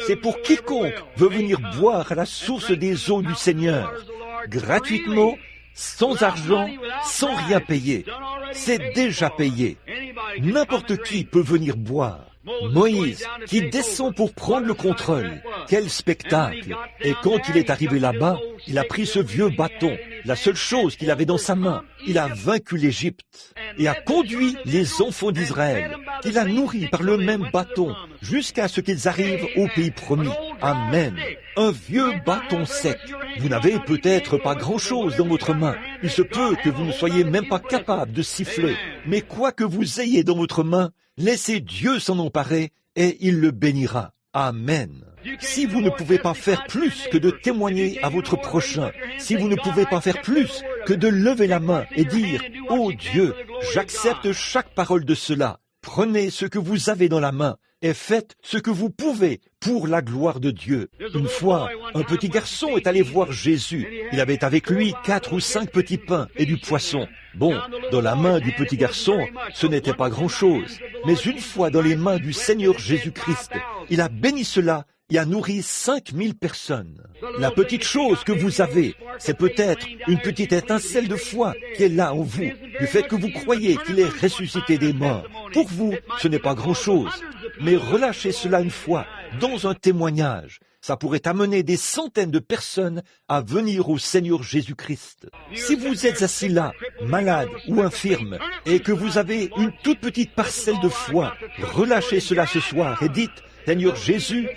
C'est pour quiconque veut venir boire à la source des eaux du Seigneur. Gratuitement, sans argent, sans rien payer. C'est déjà payé. N'importe qui peut venir boire. Moïse, qui descend pour prendre le contrôle. Quel spectacle! Et quand il est arrivé là-bas, il a pris ce vieux bâton, la seule chose qu'il avait dans sa main. Il a vaincu l'Égypte et a conduit les enfants d'Israël. Il a nourri par le même bâton jusqu'à ce qu'ils arrivent au pays promis. Amen. Un vieux bâton sec. Vous n'avez peut-être pas grand-chose dans votre main. Il se peut que vous ne soyez même pas capable de siffler. Mais quoi que vous ayez dans votre main, laissez Dieu s'en emparer et il le bénira. Amen. Si vous ne pouvez pas faire plus que de témoigner à votre prochain, si vous ne pouvez pas faire plus que de lever la main et dire « Oh Dieu, j'accepte chaque parole de cela », prenez ce que vous avez dans la main et faites ce que vous pouvez pour la gloire de Dieu. Une fois, un petit garçon est allé voir Jésus. Il avait avec lui 4 ou 5 petits pains et du poisson. Bon, dans la main du petit garçon, ce n'était pas grand-chose. Mais une fois dans les mains du Seigneur Jésus-Christ, il a béni cela et a nourri 5000 personnes. La petite chose que vous avez, c'est peut-être une petite étincelle de foi qui est là en vous, du fait que vous croyez qu'il est ressuscité des morts. Pour vous, ce n'est pas grand-chose, mais relâchez cela une fois, dans un témoignage. Ça pourrait amener des centaines de personnes à venir au Seigneur Jésus-Christ. Si vous êtes assis là, malade ou infirme, et que vous avez une toute petite parcelle de foi, relâchez cela ce soir et dites, Seigneur Jésus,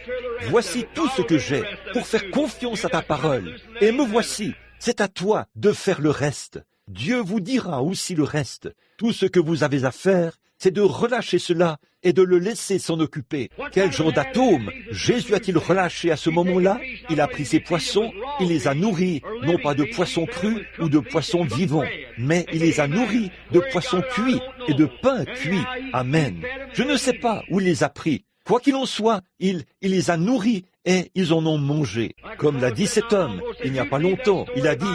voici tout ce que j'ai pour faire confiance à ta parole. Et me voici, c'est à toi de faire le reste. Dieu vous dira aussi le reste. Tout ce que vous avez à faire, c'est de relâcher cela et de le laisser s'en occuper. Quel genre d'atome Jésus a-t-il relâché à ce moment-là? Il a pris ses poissons, il les a nourris, non pas de poissons crus ou de poissons vivants, mais il les a nourris de poissons cuits et de pain cuit. Amen. Je ne sais pas où il les a pris. Quoi qu'il en soit, il les a nourris et ils en ont mangé. Comme l'a dit cet homme, il n'y a pas longtemps, il a dit,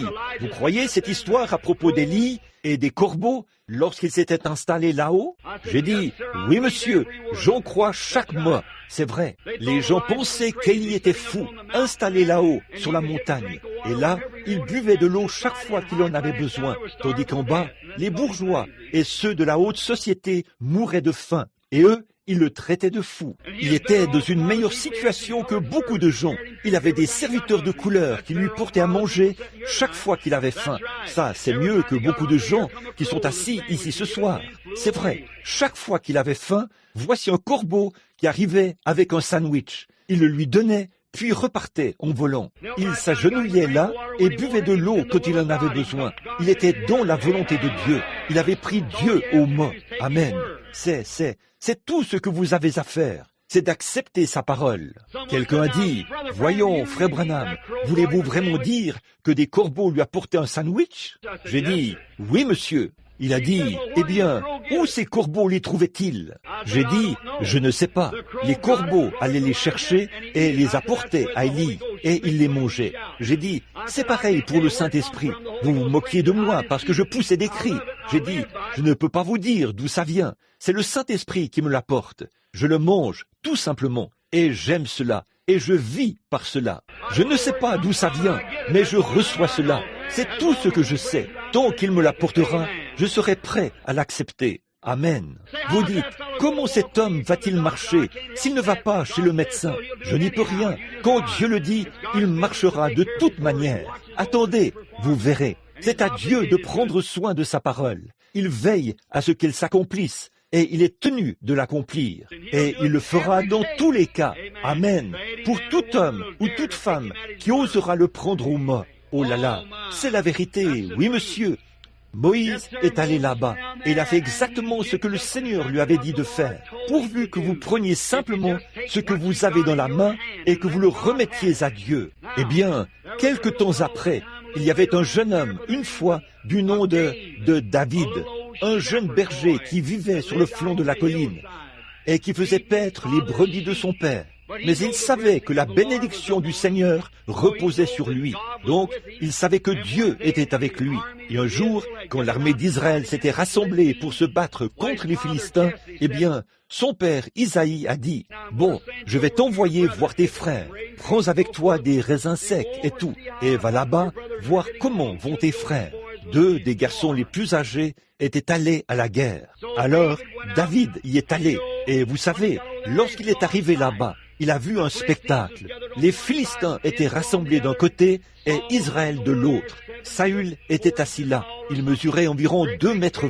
vous croyez cette histoire à propos d'Élie et des corbeaux lorsqu'ils s'étaient installés là-haut? J'ai dit, oui monsieur, j'en crois chaque mot. C'est vrai, les gens pensaient qu'Élie était fou, installé là-haut, sur la montagne. Et là, il buvait de l'eau chaque fois qu'il en avait besoin, tandis qu'en bas, les bourgeois et ceux de la haute société mouraient de faim. Et eux, ils le traitaient de fou. Il était dans une meilleure situation que beaucoup de gens. Il avait des serviteurs de couleur qui lui portaient à manger chaque fois qu'il avait faim. Ça, c'est mieux que beaucoup de gens qui sont assis ici ce soir. C'est vrai, chaque fois qu'il avait faim, voici un corbeau qui arrivait avec un sandwich. Il le lui donnait, puis repartait en volant. Il s'agenouillait là et buvait de l'eau quand il en avait besoin. Il était dans la volonté de Dieu. Il avait pris Dieu au mot. Amen. C'est tout ce que vous avez à faire. C'est d'accepter sa parole. Quelqu'un a dit, voyons, frère Branham, voulez-vous vraiment dire que des corbeaux lui apportaient un sandwich? J'ai dit, oui monsieur. Il a dit, eh bien, où ces corbeaux les trouvaient-ils? J'ai dit, je ne sais pas. Les corbeaux allaient les chercher et les apportaient à Élie, et il les mangeait. J'ai dit, c'est pareil pour le Saint-Esprit. Vous vous moquiez de moi parce que je poussais des cris. J'ai dit, je ne peux pas vous dire d'où ça vient. C'est le Saint-Esprit qui me l'apporte. Je le mange, tout simplement, et j'aime cela, et je vis par cela. Je ne sais pas d'où ça vient, mais je reçois cela. C'est tout ce que je sais. Tant qu'il me l'apportera, je serai prêt à l'accepter. Amen. Vous dites, comment cet homme va-t-il marcher s'il ne va pas chez le médecin? Je n'y peux rien. Quand Dieu le dit, il marchera de toute manière. Attendez, vous verrez. C'est à Dieu de prendre soin de sa parole. Il veille à ce qu'elle s'accomplisse et il est tenu de l'accomplir. Et il le fera dans tous les cas. Amen. Pour tout homme ou toute femme qui osera le prendre au mot. Oh là là, c'est la vérité. Oui, monsieur. Moïse est allé là-bas et il a fait exactement ce que le Seigneur lui avait dit de faire, pourvu que vous preniez simplement ce que vous avez dans la main et que vous le remettiez à Dieu. Eh bien, quelque temps après, il y avait un jeune homme, une fois, du nom de David, un jeune berger qui vivait sur le flanc de la colline et qui faisait paître les brebis de son père. Mais il savait que la bénédiction du Seigneur reposait sur lui. Donc, il savait que Dieu était avec lui. Et un jour, quand l'armée d'Israël s'était rassemblée pour se battre contre les Philistins, eh bien, son père Isaïe a dit, « Bon, je vais t'envoyer voir tes frères. Prends avec toi des raisins secs et tout, et va là-bas voir comment vont tes frères. » Deux des garçons les plus âgés étaient allés à la guerre. Alors, David y est allé. Et vous savez, lorsqu'il est arrivé là-bas, il a vu un spectacle. Les Philistins étaient rassemblés d'un côté et Israël de l'autre. Saül était assis là. Il mesurait environ 2,20 mètres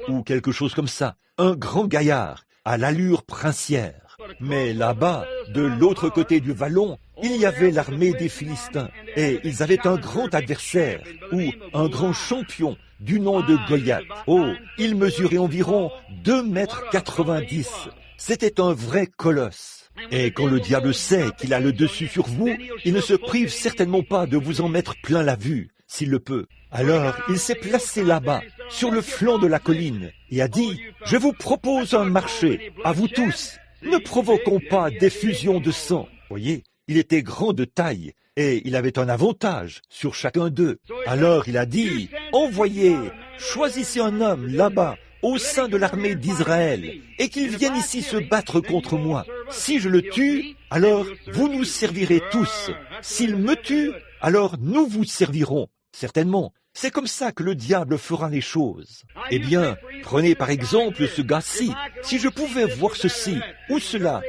ou quelque chose comme ça. Un grand gaillard, à l'allure princière. Mais là-bas, de l'autre côté du vallon, il y avait l'armée des Philistins. Et ils avaient un grand adversaire, ou un grand champion, du nom de Goliath. Oh, il mesurait environ 2,90 mètres. C'était un vrai colosse. Et quand le diable sait qu'il a le dessus sur vous, il ne se prive certainement pas de vous en mettre plein la vue, s'il le peut. Alors, il s'est placé là-bas, sur le flanc de la colline, et a dit, « Je vous propose un marché, à vous tous. Ne provoquons pas d'effusion de sang. » Voyez, il était grand de taille, et il avait un avantage sur chacun d'eux. Alors il a dit, « Envoyez, choisissez un homme là-bas, au sein de l'armée d'Israël, et qu'il vienne ici se battre contre moi. Si je le tue, alors vous nous servirez tous. S'il me tue, alors nous vous servirons. Certainement, c'est comme ça que le diable fera les choses. Eh bien, prenez par exemple ce gars-ci. Si je pouvais voir ceci, ou cela,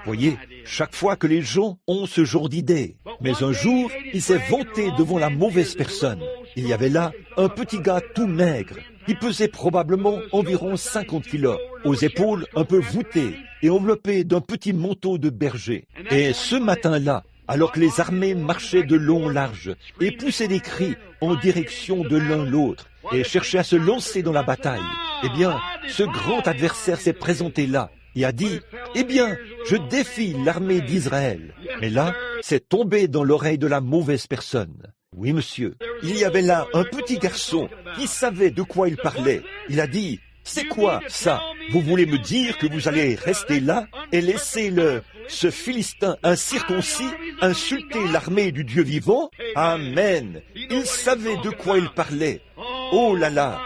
Voyez, chaque fois que les gens ont ce genre d'idée. Mais un jour, il s'est vanté devant la mauvaise personne. Il y avait là un petit gars tout maigre, qui pesait probablement environ 50 kilos, aux épaules un peu voûtées et enveloppé d'un petit manteau de berger. Et ce matin-là, alors que les armées marchaient de long en large et poussaient des cris en direction de l'un l'autre et cherchaient à se lancer dans la bataille, eh bien, ce grand adversaire s'est présenté là et a dit, « Eh bien, je défie l'armée d'Israël. » Mais là, c'est tombé dans l'oreille de la mauvaise personne. Oui, monsieur, il y avait là un petit garçon qui savait de quoi il parlait. Il a dit, « C'est quoi ça? Vous voulez me dire que vous allez rester là et laisser ce Philistin incirconcis insulter l'armée du Dieu vivant? » Amen. Il savait de quoi il parlait. Oh là là!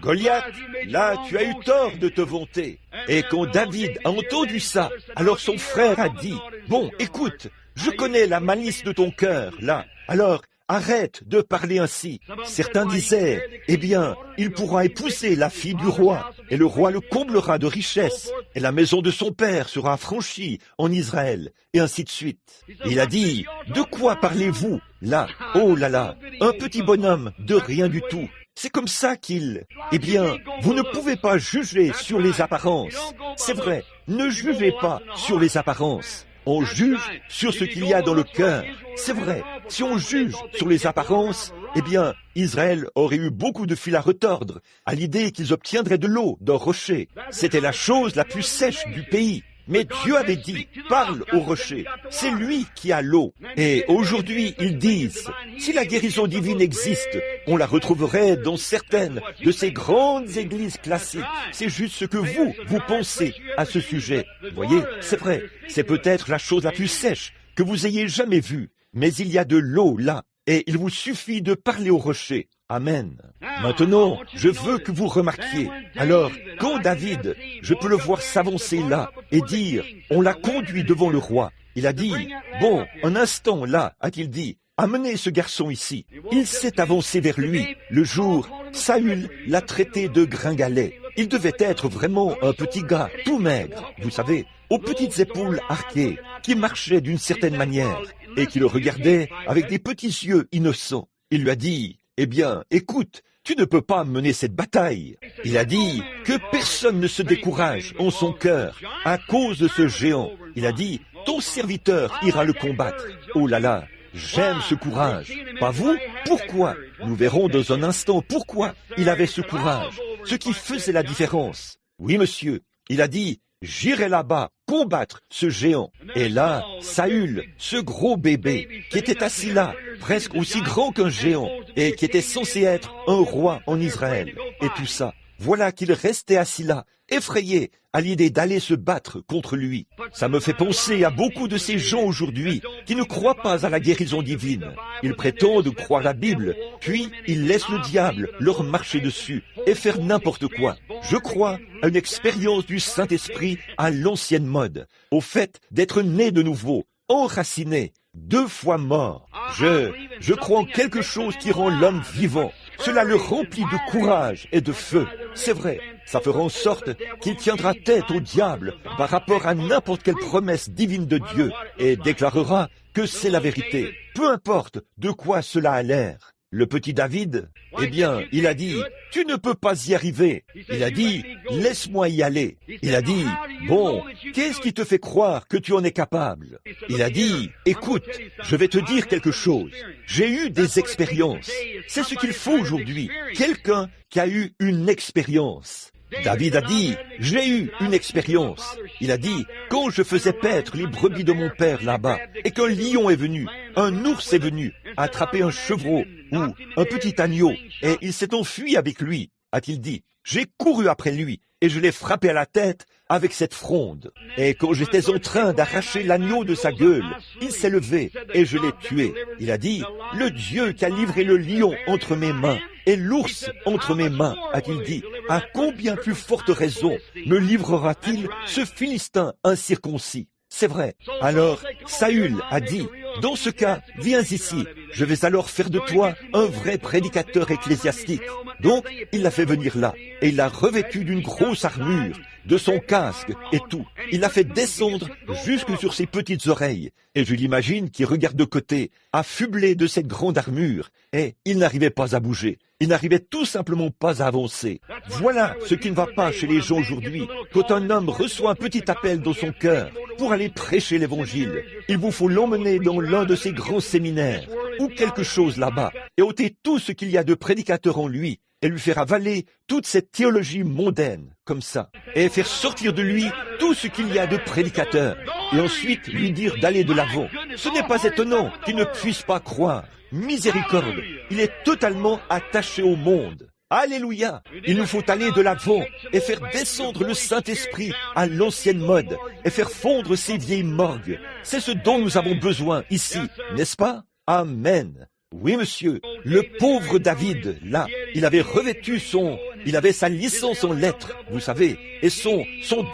Goliath, là tu as eu tort de te vanter. Et quand David a entendu ça, alors son frère a dit, « Bon, écoute, je connais la malice de ton cœur, là. Alors, arrête de parler ainsi. » Certains disaient, « Eh bien, il pourra épouser la fille du roi, et le roi le comblera de richesses, et la maison de son père sera affranchie en Israël, et ainsi de suite. » Il a dit, « De quoi parlez-vous, là? Oh là là, un petit bonhomme de rien du tout. » C'est comme ça qu'il... Eh bien, vous ne pouvez pas juger sur les apparences. C'est vrai, ne jugez pas sur les apparences. On juge sur ce qu'il y a dans le cœur. C'est vrai, si on juge sur les apparences, eh bien, Israël aurait eu beaucoup de fil à retordre à l'idée qu'ils obtiendraient de l'eau d'un rocher. C'était la chose la plus sèche du pays. Mais Dieu avait dit, parle au rocher, c'est lui qui a l'eau. Et aujourd'hui, ils disent, si la guérison divine existe, on la retrouverait dans certaines de ces grandes églises classiques. C'est juste ce que vous pensez à ce sujet. Vous voyez, c'est vrai, c'est peut-être la chose la plus sèche que vous ayez jamais vue. Mais il y a de l'eau là, et il vous suffit de parler au rocher. Amen. Maintenant, je veux que vous remarquiez. Alors, quand David, je peux le voir s'avancer là et dire, on l'a conduit devant le roi. Il a dit, bon, un instant là, a-t-il dit, amenez ce garçon ici. Il s'est avancé vers lui. Le jour, Saül l'a traité de gringalet. Il devait être vraiment un petit gars, tout maigre, vous savez, aux petites épaules arquées, qui marchait d'une certaine manière et qui le regardait avec des petits yeux innocents. Il lui a dit, eh bien, écoute, tu ne peux pas mener cette bataille. Il a dit que personne ne se décourage en son cœur à cause de ce géant. Il a dit, ton serviteur ira le combattre. Oh là là, j'aime ce courage. Pas vous? Pourquoi? Nous verrons dans un instant pourquoi il avait ce courage, ce qui faisait la différence. Oui, monsieur, il a dit, j'irai là-bas combattre ce géant. Et là, Saül, ce gros bébé, qui était assis là, presque aussi grand qu'un géant, et qui était censé être un roi en Israël, et tout ça, voilà qu'il restait assis là, effrayé à l'idée d'aller se battre contre lui. Ça me fait penser à beaucoup de ces gens aujourd'hui qui ne croient pas à la guérison divine. Ils prétendent croire la Bible, puis ils laissent le diable leur marcher dessus et faire n'importe quoi. Je crois à une expérience du Saint-Esprit à l'ancienne mode, au fait d'être né de nouveau, enraciné, 2 fois mort. Je crois en quelque chose qui rend l'homme vivant. Cela le remplit de courage et de feu. C'est vrai, ça fera en sorte qu'il tiendra tête au diable par rapport à n'importe quelle promesse divine de Dieu et déclarera que c'est la vérité, peu importe de quoi cela a l'air. Le petit David, eh bien, il a dit, tu ne peux pas y arriver. Il a dit, laisse-moi y aller. Il a dit, bon, qu'est-ce qui te fait croire que tu en es capable? Il a dit, écoute, je vais te dire quelque chose. J'ai eu des expériences. C'est ce qu'il faut aujourd'hui. Quelqu'un qui a eu une expérience. David a dit, j'ai eu une expérience. Il a dit, quand je faisais paître les brebis de mon père là-bas, et qu'un lion est venu, un ours est venu, attraper un chevreau ou un petit agneau, et il s'est enfui avec lui, a-t-il dit. J'ai couru après lui, et je l'ai frappé à la tête avec cette fronde. Et quand j'étais en train d'arracher l'agneau de sa gueule, il s'est levé, et je l'ai tué. Il a dit, le Dieu qui a livré le lion entre mes mains, et l'ours entre mes mains, a-t-il dit, à combien plus forte raison me livrera-t-il ce Philistin incirconcis? C'est vrai. Alors, Saül a dit, dans ce cas, viens ici, je vais alors faire de toi un vrai prédicateur ecclésiastique. Donc, il l'a fait venir là, et il l'a revêtu d'une grosse armure, de son casque et tout. Il l'a fait descendre jusque sur ses petites oreilles, et je l'imagine qui regarde de côté, affublé de cette grande armure, et il n'arrivait pas à bouger. Il n'arrivait tout simplement pas à avancer. Voilà ce qui ne va pas chez les gens aujourd'hui. Quand un homme reçoit un petit appel dans son cœur pour aller prêcher l'évangile, il vous faut l'emmener dans l'un de ces grands séminaires ou quelque chose là-bas et ôter tout ce qu'il y a de prédicateur en lui et lui faire avaler toute cette théologie mondaine comme ça et faire sortir de lui tout ce qu'il y a de prédicateur et ensuite lui dire d'aller de l'avant. Ce n'est pas étonnant qu'il ne puisse pas croire. Miséricorde, il est totalement attaché au monde. Alléluia! Il nous faut aller de l'avant et faire descendre le Saint-Esprit à l'ancienne mode et faire fondre ces vieilles morgues. C'est ce dont nous avons besoin ici, n'est-ce pas? Amen. Oui, monsieur, le pauvre David, là, il avait il avait sa licence en lettres, vous savez, et son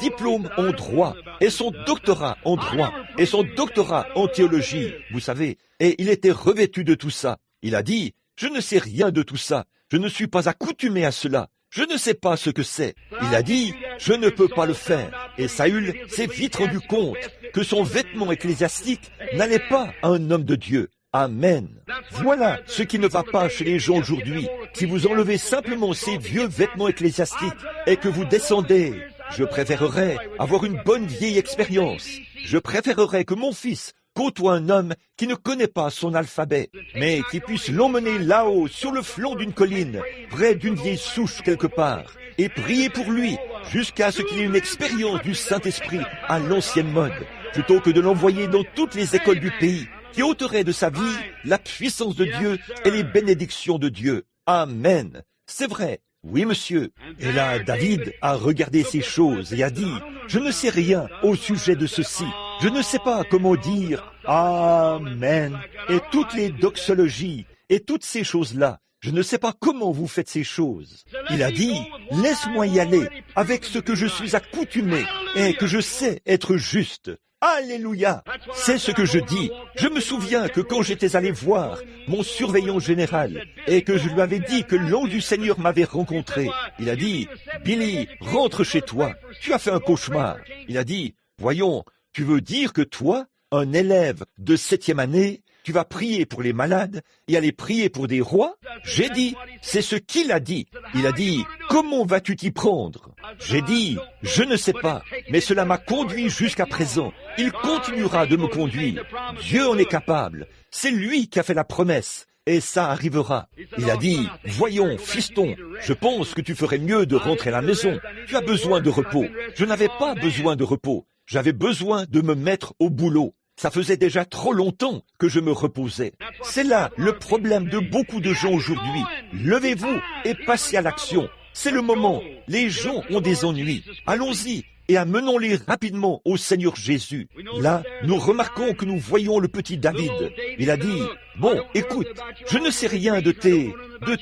diplôme en droit, et son doctorat en droit, et son doctorat en théologie, vous savez, et il était revêtu de tout ça. Il a dit, je ne sais rien de tout ça, je ne suis pas accoutumé à cela, je ne sais pas ce que c'est. Il a dit, je ne peux pas le faire. Et Saül s'est vite rendu compte que son vêtement ecclésiastique n'allait pas à un homme de Dieu. Amen. Voilà ce qui ne va pas chez les gens aujourd'hui. Si vous enlevez simplement ces vieux vêtements ecclésiastiques et que vous descendez, je préférerais avoir une bonne vieille expérience. Je préférerais que mon fils côtoie un homme qui ne connaît pas son alphabet, mais qui puisse l'emmener là-haut, sur le flanc d'une colline, près d'une vieille souche quelque part, et prier pour lui, jusqu'à ce qu'il ait une expérience du Saint-Esprit à l'ancienne mode, plutôt que de l'envoyer dans toutes les écoles du pays, qui ôterait de sa vie la puissance de Dieu et les bénédictions de Dieu. Amen. C'est vrai. Oui, monsieur. Et là, David a regardé ces choses et a dit, je ne sais rien au sujet de ceci. Je ne sais pas comment dire Amen et toutes les doxologies et toutes ces choses-là. Je ne sais pas comment vous faites ces choses. Il a dit, laisse-moi y aller avec ce que je suis accoutumé et que je sais être juste. Alléluia! C'est ce que je dis. Je me souviens que quand j'étais allé voir mon surveillant général et que je lui avais dit que l'ange du Seigneur m'avait rencontré, il a dit, Billy, rentre chez toi. Tu as fait un cauchemar. Il a dit, voyons, tu veux dire que toi, un élève de 7e année, tu vas prier pour les malades et aller prier pour des rois? J'ai dit, c'est ce qu'il a dit. Il a dit, comment vas-tu t'y prendre? J'ai dit, je ne sais pas, mais cela m'a conduit jusqu'à présent. Il continuera de me conduire. Dieu en est capable. C'est lui qui a fait la promesse. Et ça arrivera. Il a dit, voyons, fiston, je pense que tu ferais mieux de rentrer à la maison. Tu as besoin de repos. Je n'avais pas besoin de repos. J'avais besoin de me mettre au boulot. Ça faisait déjà trop longtemps que je me reposais. C'est là le problème de beaucoup de gens aujourd'hui. Levez-vous et passez à l'action. C'est le moment. Les gens ont des ennuis. Allons-y et amenons-les rapidement au Seigneur Jésus. Là, nous remarquons que nous voyons le petit David. Il a dit, bon, écoute, je ne sais rien de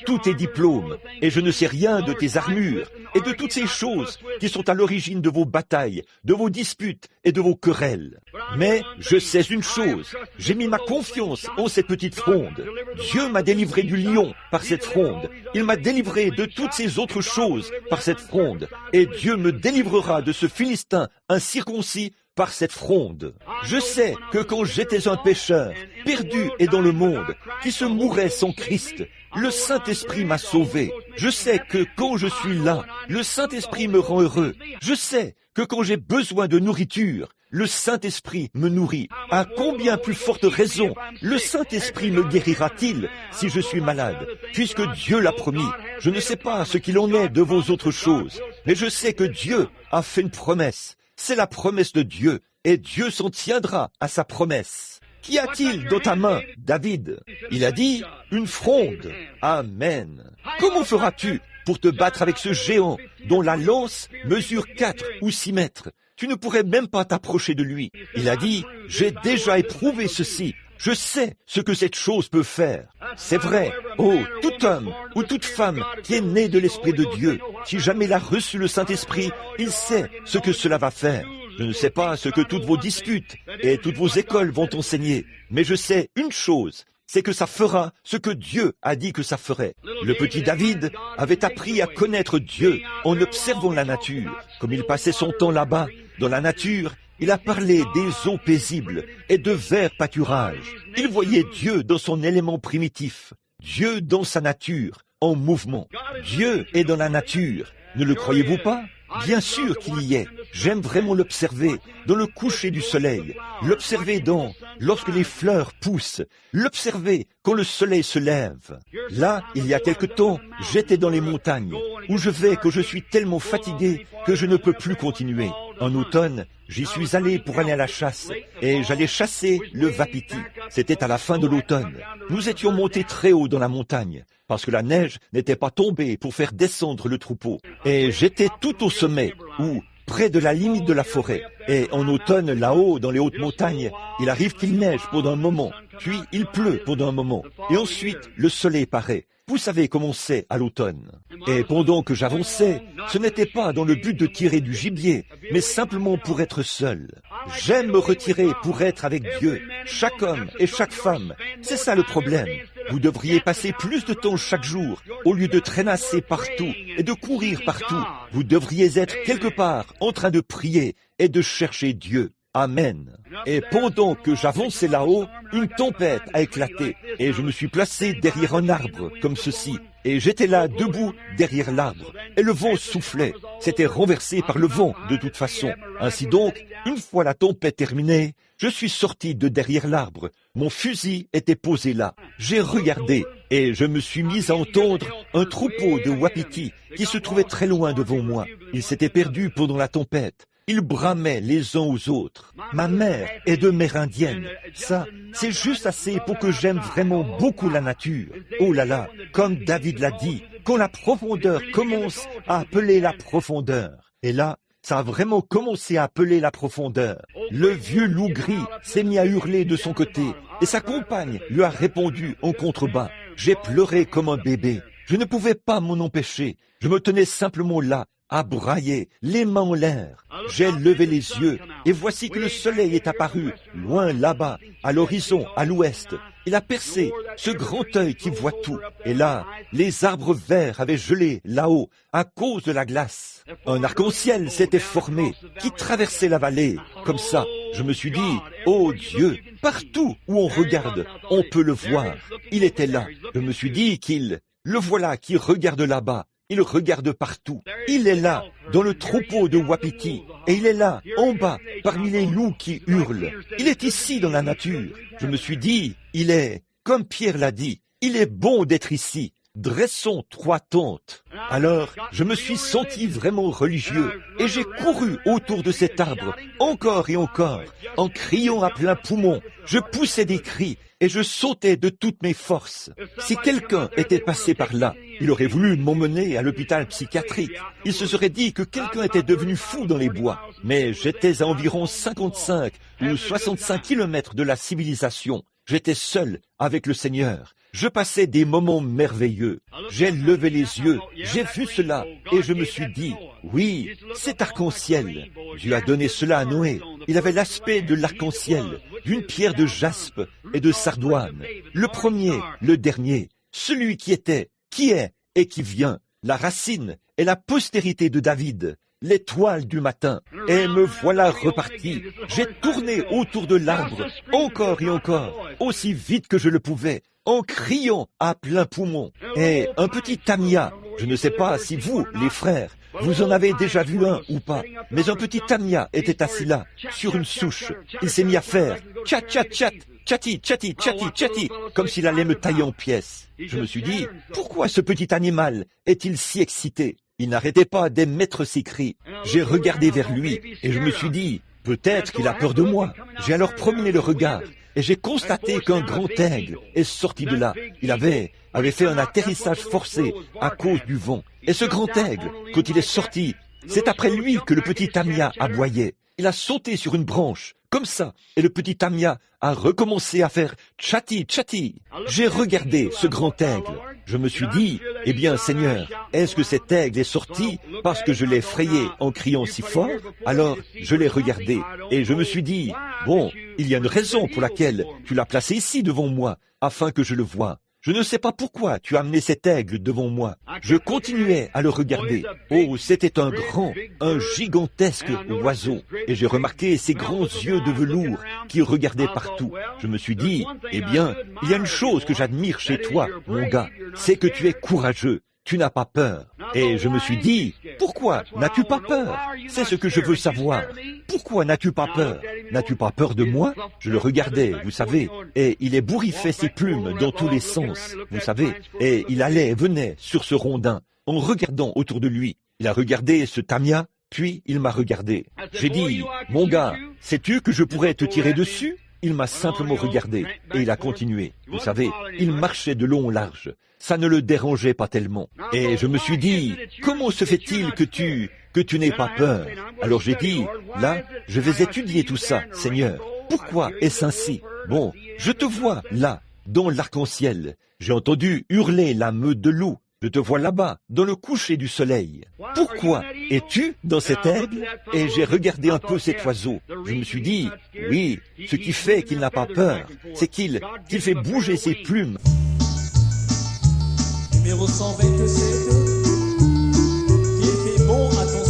tous tes diplômes, et je ne sais rien de tes armures, et de toutes ces choses qui sont à l'origine de vos batailles, de vos disputes et de vos querelles. Mais je sais une chose, j'ai mis ma confiance en cette petite fronde. Dieu m'a délivré du lion par cette fronde. Il m'a délivré de toutes ces autres choses par cette fronde. Et Dieu me délivrera de ce Philistin incirconcis par cette fronde. Je sais que quand j'étais un pécheur, perdu et dans le monde, qui se mourait sans Christ, le Saint-Esprit m'a sauvé. Je sais que quand je suis là, le Saint-Esprit me rend heureux. Je sais que quand j'ai besoin de nourriture, le Saint-Esprit me nourrit. À combien plus forte raison le Saint-Esprit me guérira-t-il si je suis malade, puisque Dieu l'a promis. Je ne sais pas ce qu'il en est de vos autres choses, mais je sais que Dieu a fait une promesse. C'est la promesse de Dieu, et Dieu s'en tiendra à sa promesse. Qu'y a-t-il dans ta main, David? Il a dit, une fronde. Amen. Comment feras-tu pour te battre avec ce géant dont la lance mesure 4 ou 6 mètres? Tu ne pourrais même pas t'approcher de lui. Il a dit, j'ai déjà éprouvé ceci. Je sais ce que cette chose peut faire. C'est vrai. Oh, tout homme ou toute femme qui est né de l'Esprit de Dieu, si jamais il a reçu le Saint-Esprit, il sait ce que cela va faire. Je ne sais pas ce que toutes vos disputes et toutes vos écoles vont enseigner, mais je sais une chose, c'est que ça fera ce que Dieu a dit que ça ferait. Le petit David avait appris à connaître Dieu en observant la nature. Comme il passait son temps là-bas, dans la nature, il a parlé des eaux paisibles et de verts pâturages. Il voyait Dieu dans son élément primitif, Dieu dans sa nature, en mouvement. Dieu est dans la nature, ne le croyez-vous pas? Bien sûr qu'il y est. J'aime vraiment l'observer dans le coucher du soleil, l'observer lorsque les fleurs poussent, l'observer quand le soleil se lève. Là, il y a quelque temps, j'étais dans les montagnes, où je vais quand je suis tellement fatigué que je ne peux plus continuer. En automne, j'y suis allé pour aller à la chasse, et j'allais chasser le wapiti. C'était à la fin de l'automne. Nous étions montés très haut dans la montagne, parce que la neige n'était pas tombée pour faire descendre le troupeau. Et j'étais tout au sommet, ou près de la limite de la forêt. Et en automne, là-haut, dans les hautes montagnes, il arrive qu'il neige pendant un moment, puis il pleut pendant un moment, et ensuite le soleil paraît. Vous savez comment c'est à l'automne. Et pendant que j'avançais, ce n'était pas dans le but de tirer du gibier, mais simplement pour être seul. J'aime me retirer pour être avec Dieu, chaque homme et chaque femme. C'est ça le problème. Vous devriez passer plus de temps chaque jour, au lieu de traînasser partout et de courir partout. Vous devriez être quelque part en train de prier et de chercher Dieu. Amen. Et pendant que j'avançais là-haut, une tempête a éclaté et je me suis placé derrière un arbre comme ceci. Et j'étais là debout derrière l'arbre et le vent soufflait. C'était renversé par le vent de toute façon. Ainsi donc, une fois la tempête terminée, je suis sorti de derrière l'arbre. Mon fusil était posé là. J'ai regardé et je me suis mis à entendre un troupeau de wapitis qui se trouvait très loin devant moi. Ils s'étaient perdus pendant la tempête. Ils bramaient les uns aux autres. Ma mère est de mère indienne. Ça, c'est juste assez pour que j'aime vraiment beaucoup la nature. Oh là là, comme David l'a dit, quand la profondeur commence à appeler la profondeur. Et là, ça a vraiment commencé à appeler la profondeur. Le vieux loup gris s'est mis à hurler de son côté et sa compagne lui a répondu en contrebas. J'ai pleuré comme un bébé. Je ne pouvais pas m'en empêcher. Je me tenais simplement là, à brailler, les mains en l'air. J'ai levé les yeux, et voici que le soleil est apparu, loin là-bas, à l'horizon, à l'ouest. Il a percé ce grand œil qui voit tout. Et là, les arbres verts avaient gelé là-haut, à cause de la glace. Un arc-en-ciel s'était formé, qui traversait la vallée. Comme ça, je me suis dit, oh Dieu, partout où on regarde, on peut le voir. Il était là. Je me suis dit le voilà qui regarde là-bas. Il regarde partout. Il est là, dans le troupeau de wapitis. Et il est là, en bas, parmi les loups qui hurlent. Il est ici dans la nature. Je me suis dit, il est, comme Pierre l'a dit, il est bon d'être ici. Dressons 3 tentes. Alors, je me suis senti vraiment religieux et j'ai couru autour de cet arbre, encore et encore, en criant à plein poumon. Je poussais des cris et je sautais de toutes mes forces. Si quelqu'un était passé par là, il aurait voulu m'emmener à l'hôpital psychiatrique. Il se serait dit que quelqu'un était devenu fou dans les bois. Mais j'étais à environ 55 ou 65 kilomètres de la civilisation. J'étais seul avec le Seigneur. Je passais des moments merveilleux. J'ai levé les yeux, j'ai vu cela et je me suis dit, oui, c'est arc-en-ciel. Dieu a donné cela à Noé. Il avait l'aspect de l'arc-en-ciel, d'une pierre de jaspe et de sardoine. Le premier, le dernier, celui qui était, qui est et qui vient. La racine est la postérité de David. L'étoile du matin, et me voilà reparti. J'ai tourné autour de l'arbre, encore et encore, aussi vite que je le pouvais, en criant à plein poumon. Et un petit tamia, je ne sais pas si vous, les frères, vous en avez déjà vu un ou pas, mais un petit tamia était assis là, sur une souche. Il s'est mis à faire tchat tchat tchat, tchati tchati tchati tchati, comme s'il allait me tailler en pièces. Je me suis dit, pourquoi ce petit animal est-il si excité? Il n'arrêtait pas d'émettre ses cris. J'ai regardé vers lui et je me suis dit, peut-être qu'il a peur de moi. J'ai alors promené le regard et j'ai constaté qu'un grand aigle est sorti de là. Il avait fait un atterrissage forcé à cause du vent. Et ce grand aigle, quand il est sorti, c'est après lui que le petit tamia aboyait. Il a sauté sur une branche, comme ça, et le petit tamia a recommencé à faire tchati tchati. J'ai regardé ce grand aigle. Je me suis dit, eh bien Seigneur, est-ce que cet aigle est sorti parce que je l'ai effrayé en criant si fort? Alors je l'ai regardé et je me suis dit, bon, il y a une raison pour laquelle tu l'as placé ici devant moi, afin que je le voie. Je ne sais pas pourquoi tu as amené cet aigle devant moi. Je continuais à le regarder. Oh, c'était un gigantesque oiseau. Et j'ai remarqué ses grands yeux de velours qui regardaient partout. Je me suis dit, eh bien, il y a une chose que j'admire chez toi, mon gars, c'est que tu es courageux. Tu n'as pas peur. Et je me suis dit, pourquoi n'as-tu pas peur? C'est ce que je veux savoir. Pourquoi n'as-tu pas peur? N'as-tu pas peur de moi? Je le regardais, vous savez, et il ébouriffait ses plumes dans tous les sens, vous savez, et il allait et venait sur ce rondin, en regardant autour de lui. Il a regardé ce tamia, puis il m'a regardé. J'ai dit, mon gars, sais-tu que je pourrais te tirer dessus? Il m'a simplement regardé, et il a continué. Vous savez, il marchait de long en large. Ça ne le dérangeait pas tellement. Et je me suis dit, comment se fait-il que tu n'aies pas peur? Alors j'ai dit, là, je vais étudier tout ça, Seigneur. Pourquoi est-ce ainsi? Bon, je te vois, là, dans l'arc-en-ciel. J'ai entendu hurler la meute de loups. Je te vois là-bas, dans le coucher du soleil. Pourquoi es-tu dans cet aigle? Et j'ai regardé un peu cet oiseau. Je me suis dit, oui, ce qui fait qu'il n'a pas peur, c'est qu'il fait bouger ses plumes. Numéro 127, il fait bon à ton